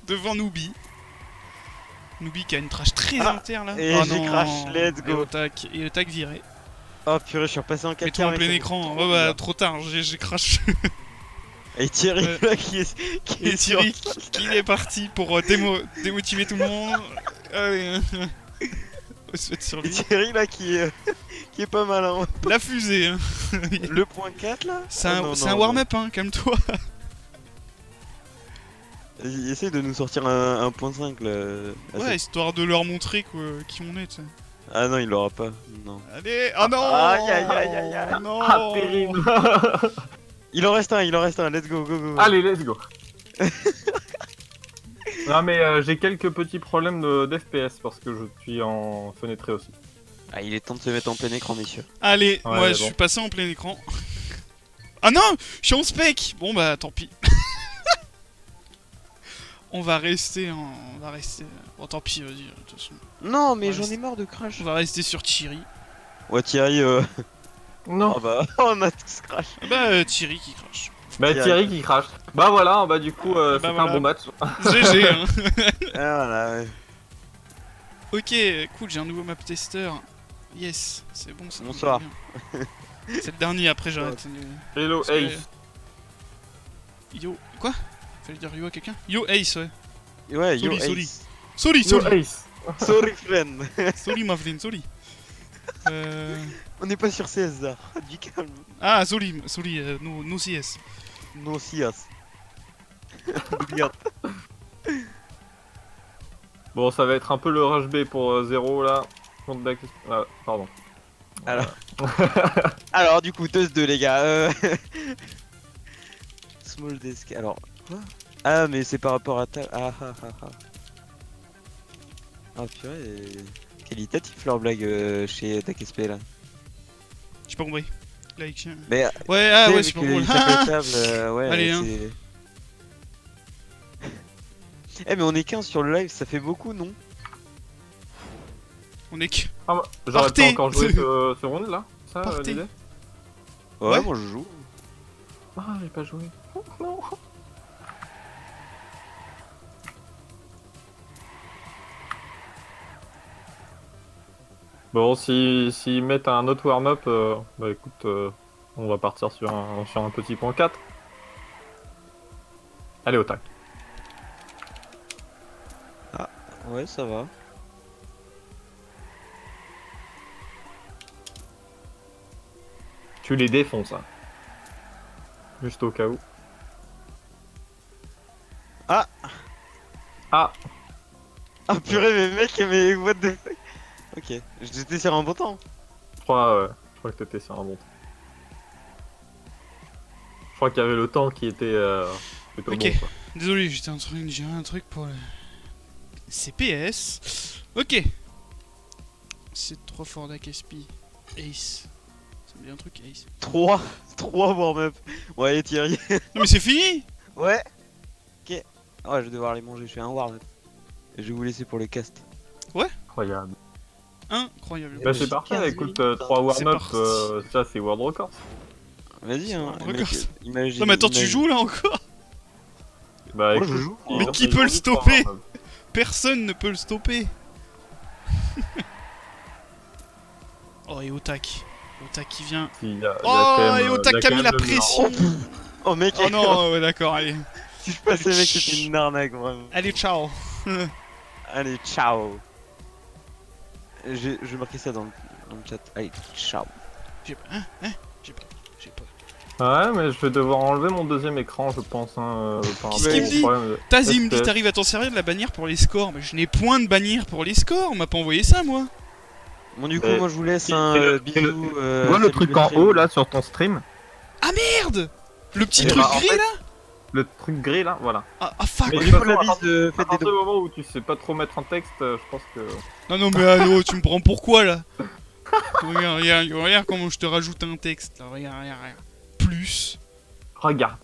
Devant Noobi. Noobi qui a une trash très inter là.
et
Oh
j'ai
non.
crash, let's go.
Et le tac viré.
Oh purée, je suis repassé en 4
Mets-toi en plein écran. Oh bah, trop tard, j'ai crash.
Et Thierry là qui est
Et
sur-
Thierry qui est parti pour démotiver tout le monde. Allez. On se fait sur
Et
lui.
Thierry là qui est pas mal hein.
La fusée. Hein.
Le point 4 là.
C'est
Ah,
un,
non,
c'est
non,
un warm-up, hein, calme-toi.
Il essaye de nous sortir un point 5 là. Ah,
Ouais, histoire de leur montrer qui on est, tu sais.
Ah non, il l'aura pas. Non.
Allez, oh non.
Aïe, aïe, aïe, aïe, aïe.
Non.
Ah, terrible.
Il en reste un, let's go, go, go.
Allez, let's go. Non mais j'ai quelques petits problèmes d'FPS parce que je suis en fenêtré aussi.
Ah, il est temps de se mettre en plein écran, messieurs.
Allez,
Ouais,
moi
mais
je
bon.
suis passé en plein écran. Ah non, je suis en spec. Bon bah tant pis. On va rester. Bon tant pis, vas-y, de toute façon.
Non, mais
Ouais,
j'en
c'est-
ai marre de crash.
On va rester sur Thierry.
Ouais, Thierry,
Non.
oh bah, on a tous crash.
Ah bah Thierry qui crache.
Bah Thierry qui crache. Bah voilà, bah du coup
Bah,
c'est
voilà.
un bon match.
GG, hein.
Ah, voilà, ouais.
Ok, cool, j'ai un nouveau map tester. Yes, c'est bon ça.
Bonsoir.
me va bien. C'est le dernier, après j'arrête.
Hello
Parce que-
Ace.
Yo, quoi? Fallait dire yo à quelqu'un? Yo Ace, ouais.
Ouais, yo,
Sorry,
Ace.
Sorry,
Yo
sorry.
Ace.
Sorry, friend.
Sorry, ma friend, sorry.
On n'est pas sur CS, là. Du calme.
Ah, sorry, no CS.
No CS. Regarde.
Bon ça va être un peu le rush B pour 0 là. Contre Dax- Ah, pardon.
Alors, du coup, Teus 2, les gars. Small desk. Alors, quoi? Ah, mais c'est par rapport à ta. Ah, ah, ah, ah. Ah, purée. Qualitatif leur blague chez TechSP là.
J'ai pas compris. Like.
Mais
Ouais, ah
tu sais,
ouais,
vu
c'est pas
que
cool.
il tape la table, ouais,
Allez, hein.
c'est- Eh, mais on est 15 sur le live, ça fait beaucoup, non?
On est que.
Ah, bah, j'aurais
Partez.
pas encore joué ce round là. Ça
Partez.
l'idée.
Ouais,
Ouais.
moi je joue.
Ah j'ai pas joué. Oh, non. Bon, s'ils mettent un autre warm-up, bah écoute, on va partir sur un petit point 4. Allez, au tac.
Ouais, ça va.
Tu les défonces, hein. Juste au cas où.
Ah.
Ah.
Ah, purée, mais mec, mais what the fuck? Ok, j'étais sur un bon temps.
Je crois que t'étais sur un bon temps. Je crois qu'il y avait le temps qui était plutôt
Ok.
bon, quoi.
Désolé, j'ai un truc pour le CPS. Ok. C'est trop fort d'Akespi. Ace. Ça me dit un truc, Ace.
3 warm-up. Ouais, Thierry.
Non mais c'est fini.
Ouais. Ok. Ah ouais, je vais devoir aller manger, je fais un warm-up. Et je vais vous laisser pour le cast.
Incroyable.
Incroyable.
Bah c'est parfait, écoute, 3 warm-up,
parti.
ça c'est World Records.
Vas-y, hein.
Regarde.
mec, imagine.
Non mais attends, tu
imagine.
joues là encore?
Bah
Moi,
écoute,
je joue.
Mais
on
qui
a
peut le
aujourd'hui trois
stopper?
warm-up.
Personne ne peut le stopper. Oh et Otak. Otak qui vient.
Il y a
Oh
quand même,
et Otak
il y
qui a
quand
mis
même
la
le numéro.
pression.
Oh mec,
Oh non, ouais, d'accord, allez.
si je passais mec, c'était une arnaque vraiment.
Allez, ciao.
Allez, ciao. Je vais marquer ça dans le chat. Allez, ciao.
J'ai pas. Hein? J'ai pas.
Ouais, mais je vais devoir enlever mon deuxième écran, je pense. Par
Qu'est-ce
rapport
qu'il
au
me dit
problème de-
Taz, il me dit
FPS.
t'arrives à t'en servir de la bannière pour les scores. Mais je n'ai point de bannière pour les scores. On m'a pas envoyé ça, moi.
Bon, du coup,
Euh,
moi je vous laisse
c'est
un
le-
bisou.
Tu vois le
salut
truc
le
en
stream.
haut là sur ton stream?
Merde. Le petit
Et
truc
bah, en
gris
fait-
là.
Le truc gris là, voilà.
Ah fuck.
Mais
Bon,
de
du
toute
coup, la
façon,
bise de
À
faites des
partir
dons.
du moment où tu sais pas trop mettre un texte, je pense que...
Non non mais allô, tu me prends pourquoi là? Regarde comment je te rajoute un texte là. Regarde. Plus
Regarde.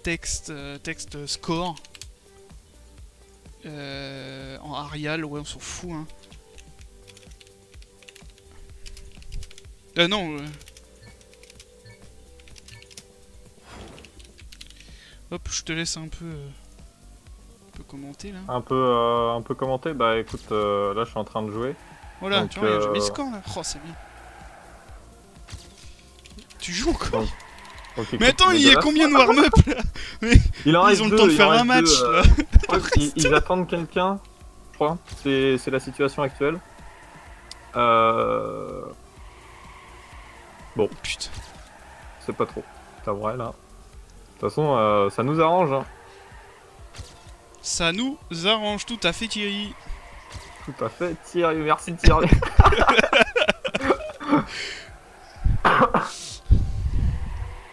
texte score. En Arial, ouais, on s'en fout, hein. Non. Hop, je te laisse un peu commenter là.
Un peu commenté. Bah écoute, là je suis en train de jouer.
Voilà,
donc,
tu vois, j'ai mis le score là. Oh, c'est bien. Tu joues encore?
Donc,
Mais attends, il y a combien de warm-up là?
Il en reste
Ils ont le
deux,
temps de
il en
faire un
reste
match
deux,
là.
je crois qu'ils attendent quelqu'un, je crois. C'est la situation actuelle. Bon,
Putain.
c'est pas trop. C'est vrai là. De toute façon, ça nous arrange. Hein.
Ça nous arrange tout à fait, Thierry.
Tout à fait. Thierry, merci Thierry.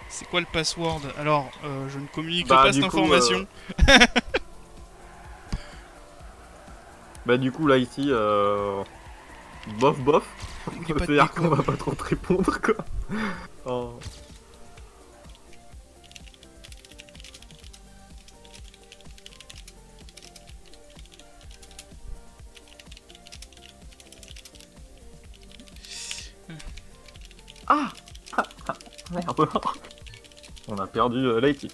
C'est quoi le password? Alors, je ne communique
Bah,
pas cette
du coup,
information.
Bah du coup là ici, bof bof.
N'oublie pas de
C'est-à-dire
déco.
qu'on va pas trop te répondre quoi. Oh. Ah, merde. On a perdu l'IT.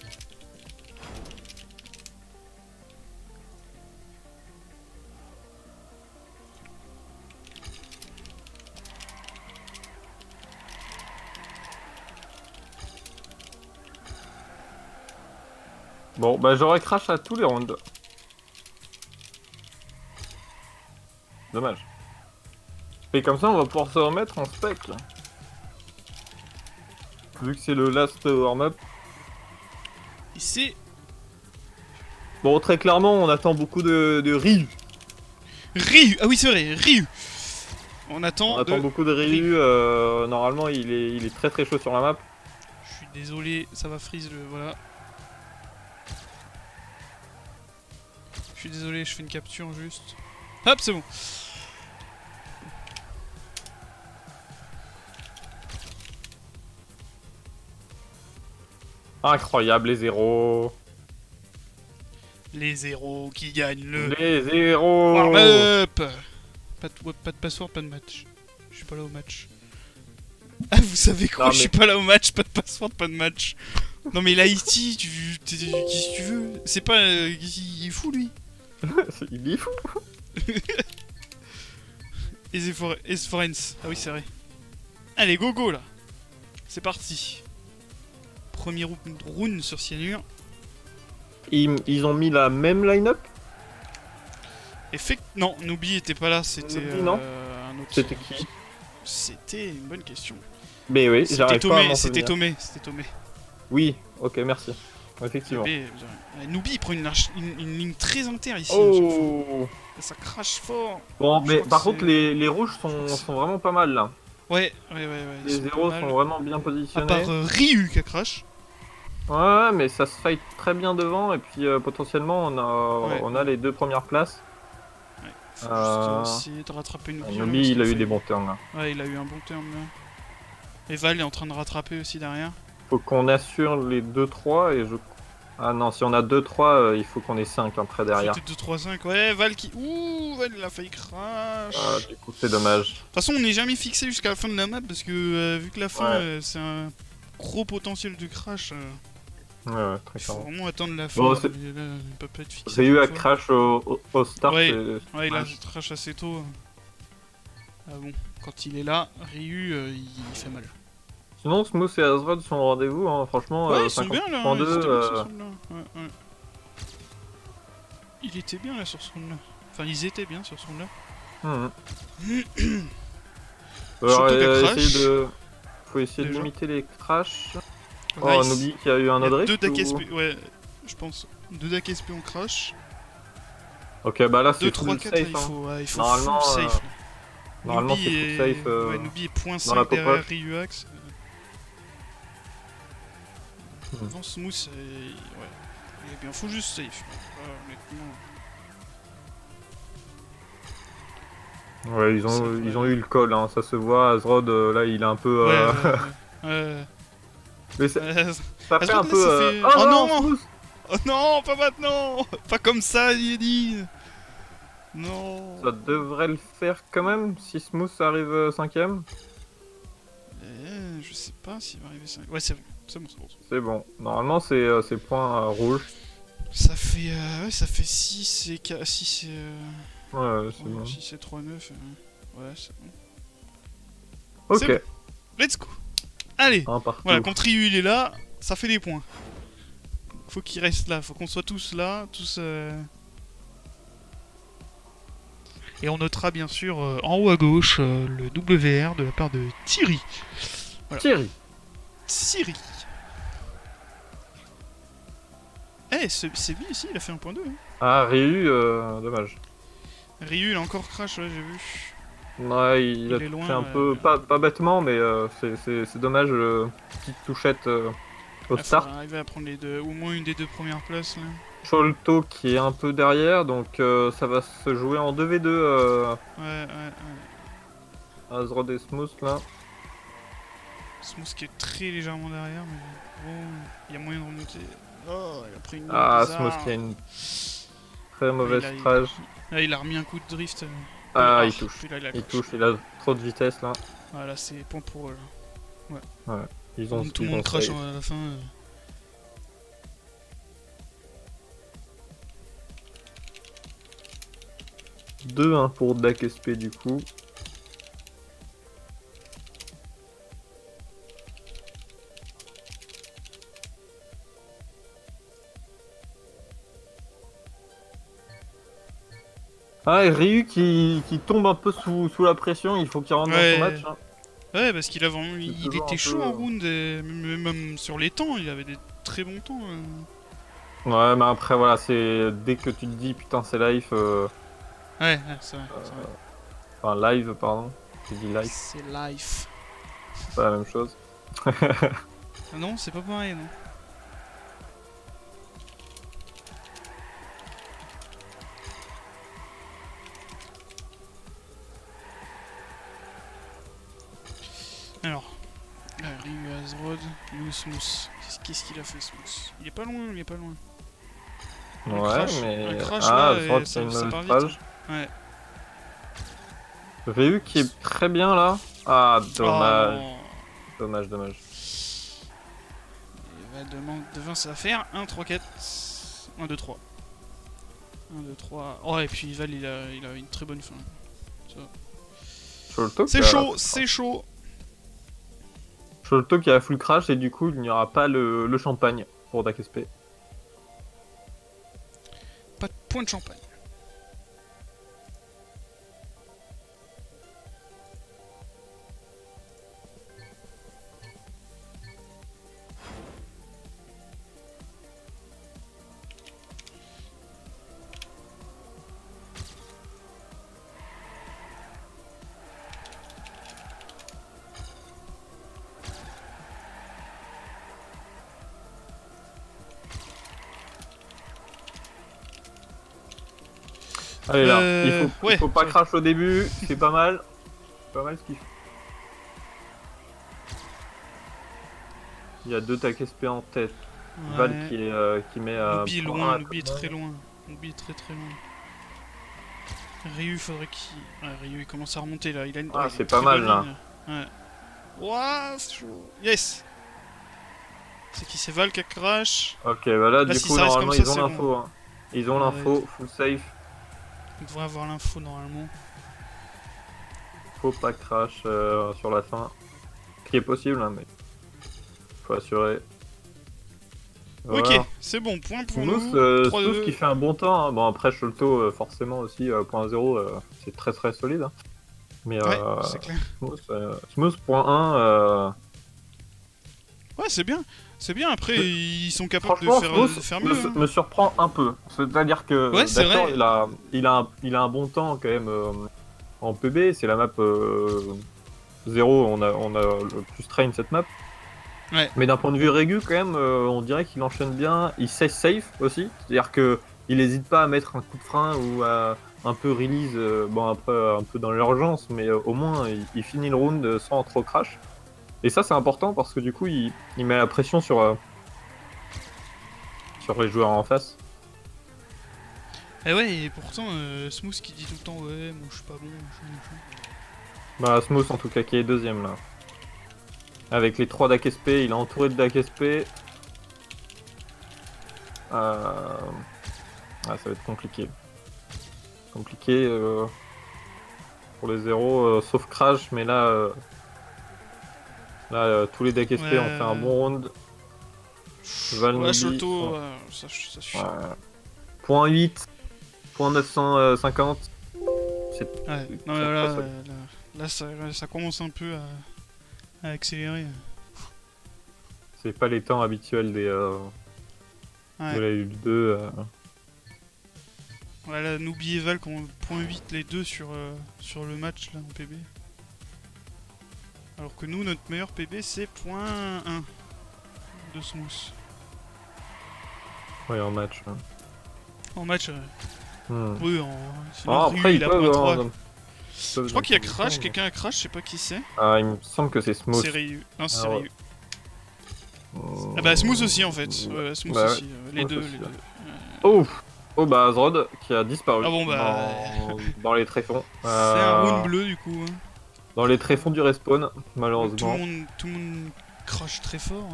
Bon, bah j'aurais crash à tous les rounds. Dommage. Et comme ça, on va pouvoir se remettre en spec. Là. Vu que c'est le last warm-up.
Et c'est
Bon, très clairement, on attend beaucoup de Ryu.
Ryu. Ah oui, c'est vrai, Ryu. On attend
On attend beaucoup de Ryu. Normalement, il est très très chaud sur la map.
Je suis désolé, ça va freeze le... Voilà. Je suis désolé, je fais une capture juste. Hop, c'est bon.
Incroyable, les zéros.
Les zéros qui gagnent le
Les zéros.
warm-up. Pas de password, pas de match. Je suis pas là au match. Ah, vous savez quoi?
Non,
Je suis pas là au match, pas de password, pas de match. Non mais l'IT, qu'est-ce que tu veux? C'est pas... il est fou lui.
Il est fou.
Esforens. Ah oui, c'est vrai. Allez, go go là. C'est parti. Premier round sur cyanure.
Ils ont mis la même line-up.
Non, Noobi était pas là, c'était
Noobi, non
un autre.
C'était qui?
C'était une bonne question.
Mais oui,
C'était
j'arrive pas à m'en
C'était
souvenir.
Tomé.
Oui, ok, merci. Effectivement.
Noobi il prend une ligne très inter ici.
Oh.
Ça crache fort.
Bon,
Je
mais
crois
par
que
contre,
c'est-
les rouges sont vraiment pas mal là.
Ouais. ils
Les
sont
zéros
pas
sont
mal.
vraiment bien
À
positionnés.
part Ryu qui a crash.
Ouais, mais ça se fight très bien devant et puis potentiellement
Ouais.
on a les deux premières places.
Ouais. Faut juste essayer de rattraper Noobi. hein, parce
Nobi, il a
qu'il
eu
fait-
des bons turns là.
Ouais, il a eu un bon terme là. Et Val est en train de rattraper aussi derrière.
Faut qu'on assure les 2-3 et je... Ah non, si on a 2-3, il faut qu'on ait 5 après derrière.
C'était 2, 3, 5. Ouais, Val qui. Ouh, Val il a failli crash.
Ah, du coup, c'est dommage.
De toute façon, on n'est jamais fixé jusqu'à la fin de la map parce que vu que la fin
Ouais.
c'est un gros potentiel de crash,
Ouais, très
il faut
clairement.
vraiment attendre la fin.
Bon, c'est-
Et là, il peut pas être fixé.
Ryu a
chaque fois.
crash au start.
Ouais.
c'est-
Ouais, il a crash assez tôt. Ah bon, quand il est là, Ryu il fait mal.
Sinon, Smooth et Azrod sont au rendez-vous, hein. Franchement,
Ouais, ils sont bien là.
50.2,
Ils étaient bien sur ce round-là. Ouais. Il était bien là sur ce round-là. Enfin, ils étaient bien sur ce round-là.
Mhm. Alors,
Surtout qu'à crash,
faut essayer de
déjà.
limiter les crashs. Oh,
Nice.
Nobi qui a eu un
Il y a
Odric.
deux DAC
ou-
SP, ouais, je pense. 2 DAC SP en crash.
Ok, bah là,
2,
c'est
3,
full
4,
safe.
il
hein.
faut, il faut
Normalement,
full safe. là.
Normalement,
Noobi
c'est
est...
full safe.
Ouais, Noobi est point
dans la
5 derrière
pop-up.
Ryuax.
Mhm.
Devant Smooth, ouais. Il est bien, faut juste safe. Honnêtement.
Ouais, ils ont eu le call, hein, ça se voit. Azrod, là, il est un peu.
Ouais.
Mais ça fait
Azrod,
un
là,
peu.
ça fait-
Oh
Oh
non,
non
Smooth.
Oh non, pas maintenant. Pas comme ça, il est dit. Non.
Ça devrait le faire quand même si Smooth arrive 5ème.
Je sais pas s'il va arriver 5. Ouais, c'est bon. C'est bon, c'est bon.
C'est bon. Normalement, c'est point rouge.
Ça fait 6 et 6 et...
Ouais, c'est bon.
6 et 3, 9. Ouais, c'est bon.
Ok.
C'est bon. Let's go. Allez.
Un partout.
Voilà, quand Ryu il est là, ça fait des points. Faut qu'il reste là, faut qu'on soit tous là, tous... Et on notera bien sûr en haut à gauche le WR de la part de Thierry. Voilà.
Thierry.
Thierry. Eh, c'est bien ici, il a fait 1.2. Hein.
Ah, Ryu, dommage.
Ryu, il a encore crash, ouais, j'ai vu.
Ouais, il a
est
touché
loin,
un peu, pas bêtement, mais c'est dommage, petite touchette au
Il
start.
faudra arriver à prendre les deux, au moins une des deux premières places là.
Sholto qui est un peu derrière, donc ça va se jouer en 2v2
Ouais.
Azrod et Smooth là.
Smooth qui est très légèrement derrière, mais bon, il y a moyen de remonter. Oh, il a pris une
Ah,
bizarre.
Smooth qui a une très mauvaise
il a-
strage.
Ah, il a remis un coup de drift.
Ah, il touche.
Puis là, il a
Il
crash.
touche, il a trop de vitesse là.
Voilà, c'est point pour eux. Là.
Ils ont,
Donc, tout le
ils
monde
ont
crash
save.
à la fin.
2-1 pour Dak SP du coup. Ah, et Ryu qui tombe un peu sous la pression, il faut qu'il rentre
Ouais.
dans son match. Hein.
Ouais, parce qu'il avait, il
toujours
était
un
chaud
peu,
en round, et même sur les temps, il avait des très bons temps.
Ouais, mais après voilà, c'est dès que tu te dis putain c'est live,
Ouais, c'est vrai.
enfin live pardon, j'ai dit live,
C'est life.
c'est pas la même chose.
Ah non, c'est pas pareil, non. Alors, Ryu Azrod, Lou Smooth. Qu'est-ce qu'il a fait, Smooth? Il est pas loin, il est pas loin. Un
Ouais,
crash,
mais
un crash
ah,
là,
je
et
crois que
ça
c'est une
part
mauvaise
vite.
strage.
Ouais.
Ryu qui est très bien là. Ah, dommage,
Oh.
dommage.
Et bah, devant ça va faire 1, 3, 4. 1, 2, 3. 1, 2, 3. Oh, et puis Val il a une très bonne fin.
Sholto
C'est
qui a-
chaud, c'est chaud.
Sholto qui a full crash et du coup il n'y aura pas le champagne pour Dak SP.
Pas de point de champagne.
Allez là,
ouais,
il faut pas
ça va.
crash au début, c'est pas mal. C'est pas mal ce qu'il fait. Il y a 2 Dak SP en tête. Val qui met
Nubi est
point
loin,
un,
Nubi est
comme
très loin. Nubi est très loin. Ryu, faudrait qu'il. Ouais, Ryu il commence à remonter là. Il a une...
Ah,
il a
c'est
une
pas
très
mal,
bonne
là.
ligne. Ouais. Ouah, c'est chaud. Yes! C'est qui? C'est Val qui a crash.
Ok, bah là,
Là,
du
si
coup,
ça reste
normalement,
comme
ils
ça,
ont
c'est
l'info.
bon.
Hein. Ils ont
Ouais,
l'info, full safe.
On devrait avoir l'info normalement.
Faut pas crash sur la fin. Ce qui est possible, hein, mais faut assurer. Voilà.
Ok, c'est bon, point pour
Smooth,
nous.
Smooth qui fait un bon temps. Hein. Bon, après, Sholto, forcément aussi, point 0, c'est très très solide. Hein. Mais
Ouais, c'est clair.
Smooth, point 1.
Ouais, c'est bien. C'est bien, après, ils sont capables
Franchement,
de
Smooth
faire mieux. Hein.
me surprend un peu. C'est-à-dire que,
Ouais, c'est
d'accord,
vrai.
il a un bon temps quand même en PB. C'est la map 0, on a le plus train cette map.
Ouais.
Mais d'un point de vue régu, quand même, on dirait qu'il enchaîne bien. Il sait safe aussi. C'est-à-dire que il n'hésite pas à mettre un coup de frein ou à un peu release, bon après un peu dans l'urgence, mais au moins il finit le round sans trop crash. Et ça c'est important parce que du coup il met la pression sur les joueurs en face.
Eh ouais, et pourtant, Smooth qui dit tout le temps, ouais, moi je suis pas bon, machin.
Bah, Smooth en tout cas qui est deuxième là. Avec les 3 d'AKSP, il est entouré de d'AKSP. Ah, ça va être compliqué. Compliqué pour les zéros, sauf Crash, mais là, tous les decks SP ont fait un bon round. Val
Ouais,
Nubi,
Sholto,
ouais.
ça suffit.
Ouais. Point 8, point 950. C'est
Ouais, non mais
très,
là,
très solide.
là, ça commence un peu à accélérer.
C'est pas les temps habituels de
Ouais,
la Ligue 2.
ouais là, Nubi et Val qui ont point 8 les deux sur le match là en PB. Alors que nous, notre meilleur PB c'est point 1 de Smooth.
Ouais, en match. Hein.
En match,
Hmm.
oui, sinon
Ah,
Ryu,
après,
il a point 3. Je crois qu'il y a
Crash.
Crash, quelqu'un a Crash, je sais pas qui c'est.
Ah, il me semble que c'est Smooth.
C'est Ryu. Non, c'est
Ah ouais.
Ryu. Ah bah Smooth aussi en fait. Ouais, Smooth
Bah ouais.
aussi. Les
Smooth
deux,
aussi,
les
ouais.
deux.
Oh, oh bah Azrod qui a disparu
Ah bon bah.
dans les tréfonds.
C'est un round bleu du coup. Hein.
Dans les tréfonds du respawn,
Donc,
malheureusement.
tout le monde crache très fort.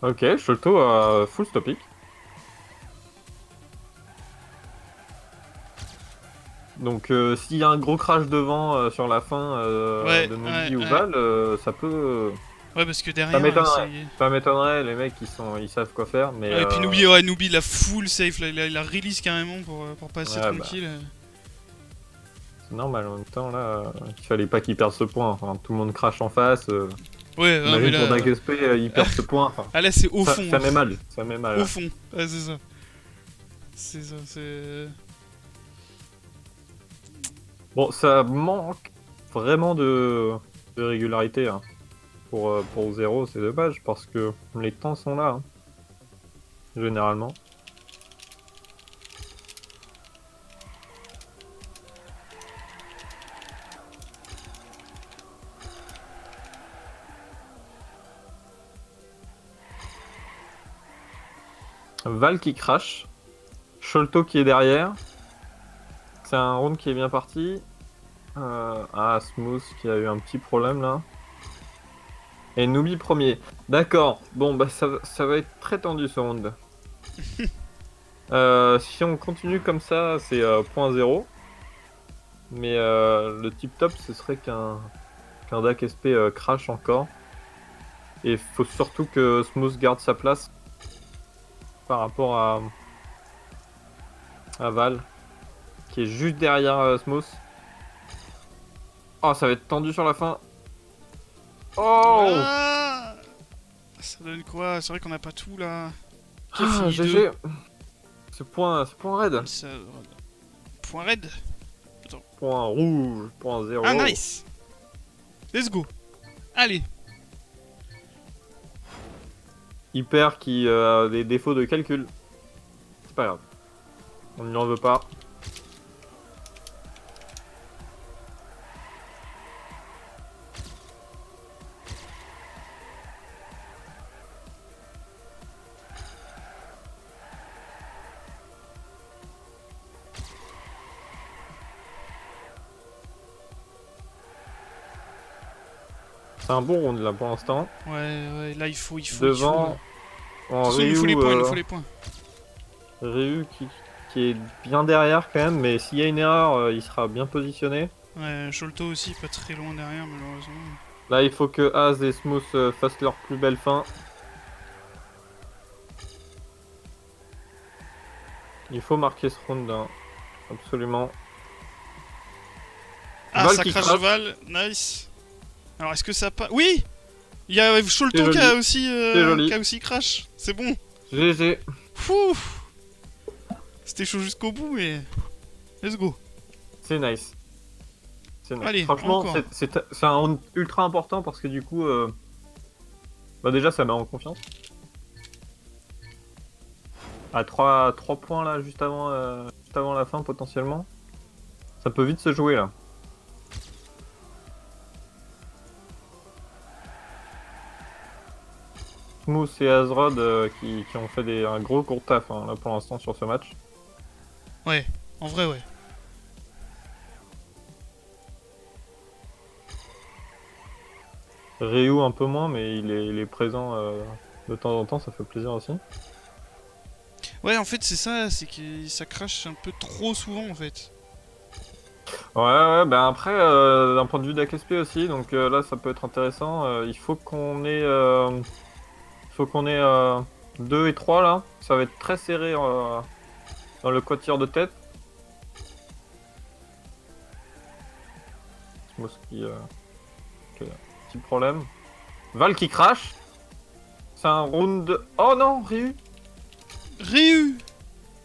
Ok, Sholto a full stopic. Donc s'il y a un gros crash devant sur la fin
Ouais,
de
ouais,
Nubi ou
ouais.
Val, ça peut...
Ouais, parce que
ça
derrière,
m'étonnerait.
c'est.
Ça m'étonnerait, les mecs ils savent quoi faire, mais...
Ouais, et puis Nubi, il a full safe, là, il a release carrément pour passer
Ouais,
tranquille.
c'est normal en même temps là, il fallait pas qu'il perde ce point. Enfin, tout le monde crache en face.
Ouais, non, mais
Imagine pour
là.
DAGSP, il perd ce point. Enfin,
Ah là, c'est au
ça,
fond.
ça
hein.
met mal. Ça met mal.
Au fond. Ouais, c'est ça. C'est ça, c'est.
Bon, ça manque vraiment de régularité hein. Pour 0, c'est dommage parce que les temps sont là, hein, généralement. Val qui crash, Sholto qui est derrière. C'est un round qui est bien parti. Smooth qui a eu un petit problème là. Et Nubi premier. D'accord. Bon, bah ça va être très tendu ce round. Si on continue comme ça, c'est point 0. Mais le tip top, ce serait qu'un deck SP crash encore. Et faut surtout que Smooth garde sa place par rapport à Val, qui est juste derrière Smooth. Oh, ça va être tendu sur la fin. Oh,
Ah ça donne quoi? C'est vrai qu'on a pas tout là. Qui a
ah,
fini
GG. Ce point raid.
Ça... Point raid.
Point rouge, point 0.
Ah, nice! Let's go! Allez!
Hyper qui a des défauts de calcul. C'est pas grave. On ne l'en veut pas. C'est un bon round là pour l'instant.
Ouais, là il faut.
Devant, en
il
Ryu,
faut les points, il nous faut les points.
Ryu qui est bien derrière quand même, mais s'il y a une erreur, il sera bien positionné.
Ouais, Sholto aussi, pas très loin derrière, malheureusement.
Là, il faut que Az et Smooth fassent leur plus belle fin. Il faut marquer ce round, hein. Absolument.
Ah,
Val
ça
qui
crache
crache.
Val, nice! Alors est-ce que ça passe. Oui! Il y a Sholto
C'est joli.
qui a aussi crash, c'est bon!
GG.
Fouh! C'était chaud jusqu'au bout, mais. Let's go!
C'est nice. C'est nice.
Allez,
Franchement,
encore.
c'est un round ultra important parce que du coup, bah déjà, ça met en confiance. À 3 points là, juste avant la fin potentiellement. Ça peut vite se jouer là. Smooth et Azrod qui ont fait un gros court taf hein, là pour l'instant sur ce match.
Ouais, en vrai, ouais.
Ryu un peu moins, mais il est présent de temps en temps, ça fait plaisir aussi.
Ouais, en fait, c'est ça, c'est que ça crache un peu trop souvent, en fait.
Ouais, ben après, d'un point de vue d'AKSP aussi, donc là ça peut être intéressant. Il faut qu'on ait 2 et 3 là. Ça va être très serré dans le quatuor de tête. Smooth qui a un petit problème. Val qui crache. C'est un round. Oh non, Ryu!
Ryu!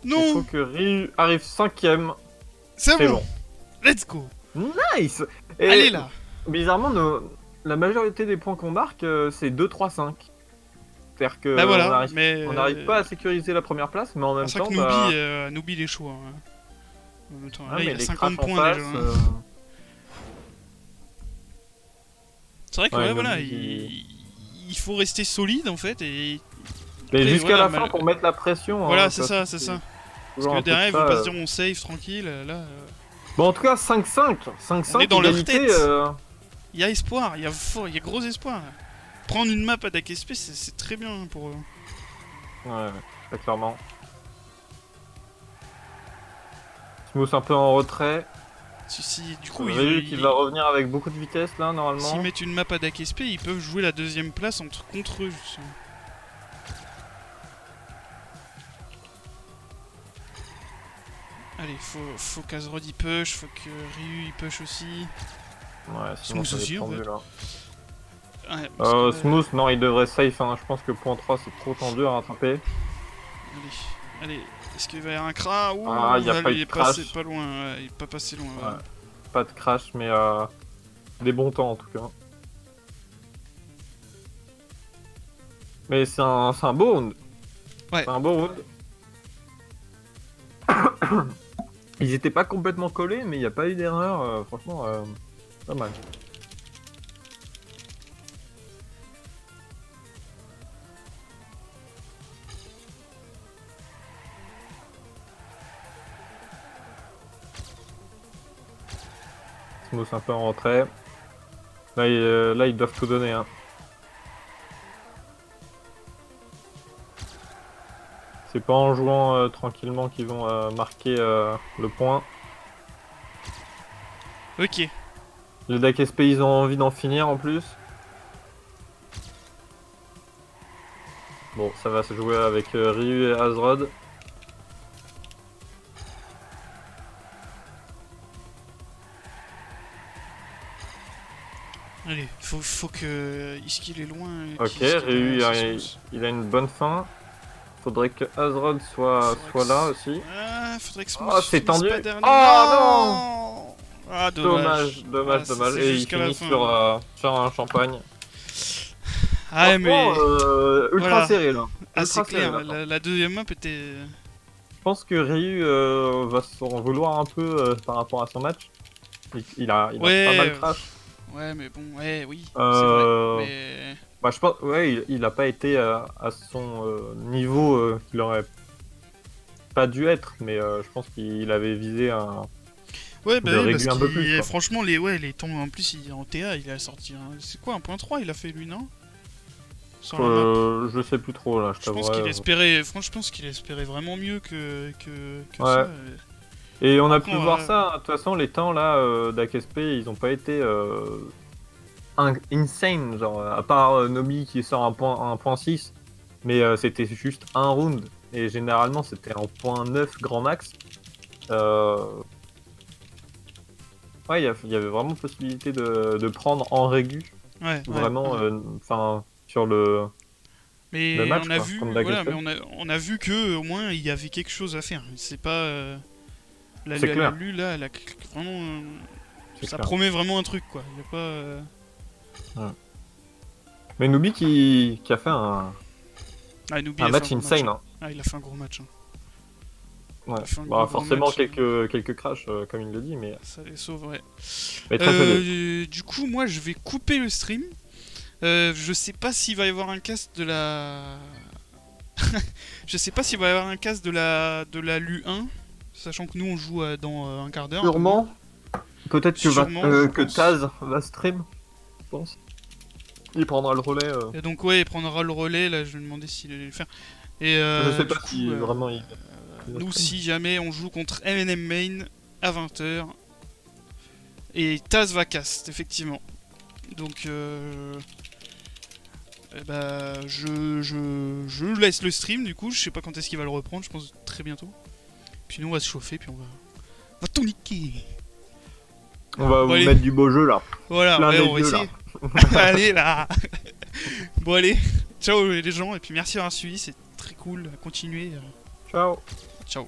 Il faut
Non!
que Ryu arrive 5ème.
C'est
C'est
bon!
bon.
Let's go!
Nice! Et
Allez là!
bizarrement, la majorité des points qu'on marque, c'est 2, 3, 5. C'est-à-dire que
Bah voilà,
on
mais...
n'arrive pas à sécuriser la première place, mais en même
C'est vrai
temps,
que
bah...
Noobi les choix. Hein. En même temps,
ouais,
là, il
mais
a
les
50
crashs en
points
face,
déjà. Hein. C'est vrai que
ouais,
ouais,
Noobi
voilà,
qui-
il faut rester solide en fait et...
Mais
Après,
jusqu'à
voilà,
la fin pour mettre la pression.
Voilà,
hein,
c'est
de toute
ça,
façon,
c'est ça.
toujours
Parce que
un peu
derrière,
de
ils vont
ça,
pas se dire on save tranquille, là...
Bon, en tout cas, 5-5.
On
5-5,
est dans leur
égalité,
tête. Il y a espoir, il y a gros espoir. Prendre une map à DAKSP, c'est très bien pour eux.
Ouais, très clairement. Smooth un peu en retrait.
Du coup,
Ryu qui va revenir avec beaucoup de vitesse là, normalement.
s'ils mettent une map à DAKSP, ils peuvent jouer la deuxième place contre eux, justement. Allez, faut qu'Azrod y push, faut que Ryu y push aussi.
Ouais, sinon
Smooth
ça va
aussi,
être
en
tendu
fait.
là.
Ouais, parce que là,
Smooth, non, il devrait safe. Hein. Je pense que point 3 c'est trop tendu à rattraper.
Allez, est-ce qu'il va y avoir un crash? Ouh,
Ah, y a pas eu
il
de
est passé
crash.
pas loin, ouais, il est pas passé loin. Ouais.
Ouais. Pas de crash, mais des bons temps en tout cas. Mais c'est un beau round.
Ouais.
C'est un beau round. Ils étaient pas complètement collés, mais il n'y a pas eu d'erreur. Franchement, pas mal. Smooth un peu en retrait. Là, ils doivent tout donner. Hein. C'est pas en jouant tranquillement qu'ils vont marquer le point.
Ok.
Les DAKSP, ils ont envie d'en finir en plus. Bon, ça va se jouer avec Ryu et Azrod.
Allez, faut que Iskil est loin.
Ok, Ryu, il a une bonne fin. Faudrait que Azrod soit là aussi.
Ah, faudrait que Smooth
Oh, c'est
finisse
tendu.
pas dernier.
Oh non.
Ah, dommage.
Dommage.
C'est
Et il
jusqu'à la
finit
fin.
sur un champagne.
Ah, ouais, mais...
Franchement, ultra
voilà.
serré là.
Ah,
Ultra
c'est clair,
serré, là.
la deuxième map était...
Je pense que Ryu va s'en vouloir un peu par rapport à son match. Il a
Ouais.
pas mal crash.
Ouais, mais bon, ouais, oui, c'est
Euh,
vrai. Mais...
Bah, je pense, ouais, il a pas été à son niveau qu'il aurait pas dû être, mais je pense qu'il avait visé un.
Ouais, bah
de
oui,
réduire
parce
un peu
que
plus, quoi.
franchement, les temps, en plus, en TA, il a sorti c'est quoi, 1.3 il a fait lui, non? Sur la map.
Je sais plus trop là, je
Je pense
t'avouerai.
qu'il espérait, franchement, je pense qu'il espérait vraiment mieux que
Ouais.
ça.
Et on a
Après,
pu
on
voir
va-
ça, de toute façon, les temps là d'AKSP, ils ont pas été insane, genre, à part Nobi qui sort un point 6, mais c'était juste un round, et généralement c'était en point 9 grand max. Ouais, il y avait vraiment possibilité de prendre en régu,
Ouais,
vraiment,
ouais.
enfin, sur le
Mais
match,
on a
quoi,
vu,
comme
voilà,
d'AKSP.
mais on a vu que au moins il y avait quelque chose à faire. C'est pas
C'est clair.
Lu là, elle a vraiment,
C'est
ça
clair.
promet vraiment un truc quoi. Il y a pas.
Mais Nubi qui a fait un
Noobi
un
a fait
match
un gros
insane.
match,
Hein.
hein. Ah, il a fait un gros match. Hein.
Ouais.
Il a fait un
Bah,
gros
forcément
match,
quelques crashs, comme il le dit, mais
Ça les sauve, ouais.
très solide.
Du coup, moi, je vais couper le stream. Je sais pas s'il va y avoir un cast de la. Je sais pas s'il va y avoir un cast de la LU1. Sachant que nous, on joue dans un quart d'heure.
Sûrement. Peut-être que,
Sûrement, je
que
pense.
Taz va stream, je pense. Il prendra le relais.
Et donc, ouais, il prendra le relais. Là, je vais lui demander s'il allait le faire. Et
Je sais
du
pas
coup,
si vraiment il va
nous,
stream.
si jamais on joue contre M&M Main à 20h. Et Taz va cast, effectivement. Donc, je laisse le stream, du coup. Je sais pas quand est-ce qu'il va le reprendre. Je pense très bientôt. Puis nous, on va se chauffer. Puis on va tout niquer.
On va
Bon,
vous
allez.
mettre du beau jeu là.
Voilà,
Plein
ouais,
les
on va
yeux,
essayer. Allez, là. Bon, allez. Ciao, les gens. Et puis merci d'avoir suivi. C'est très cool. Continuez.
Ciao.
Ciao.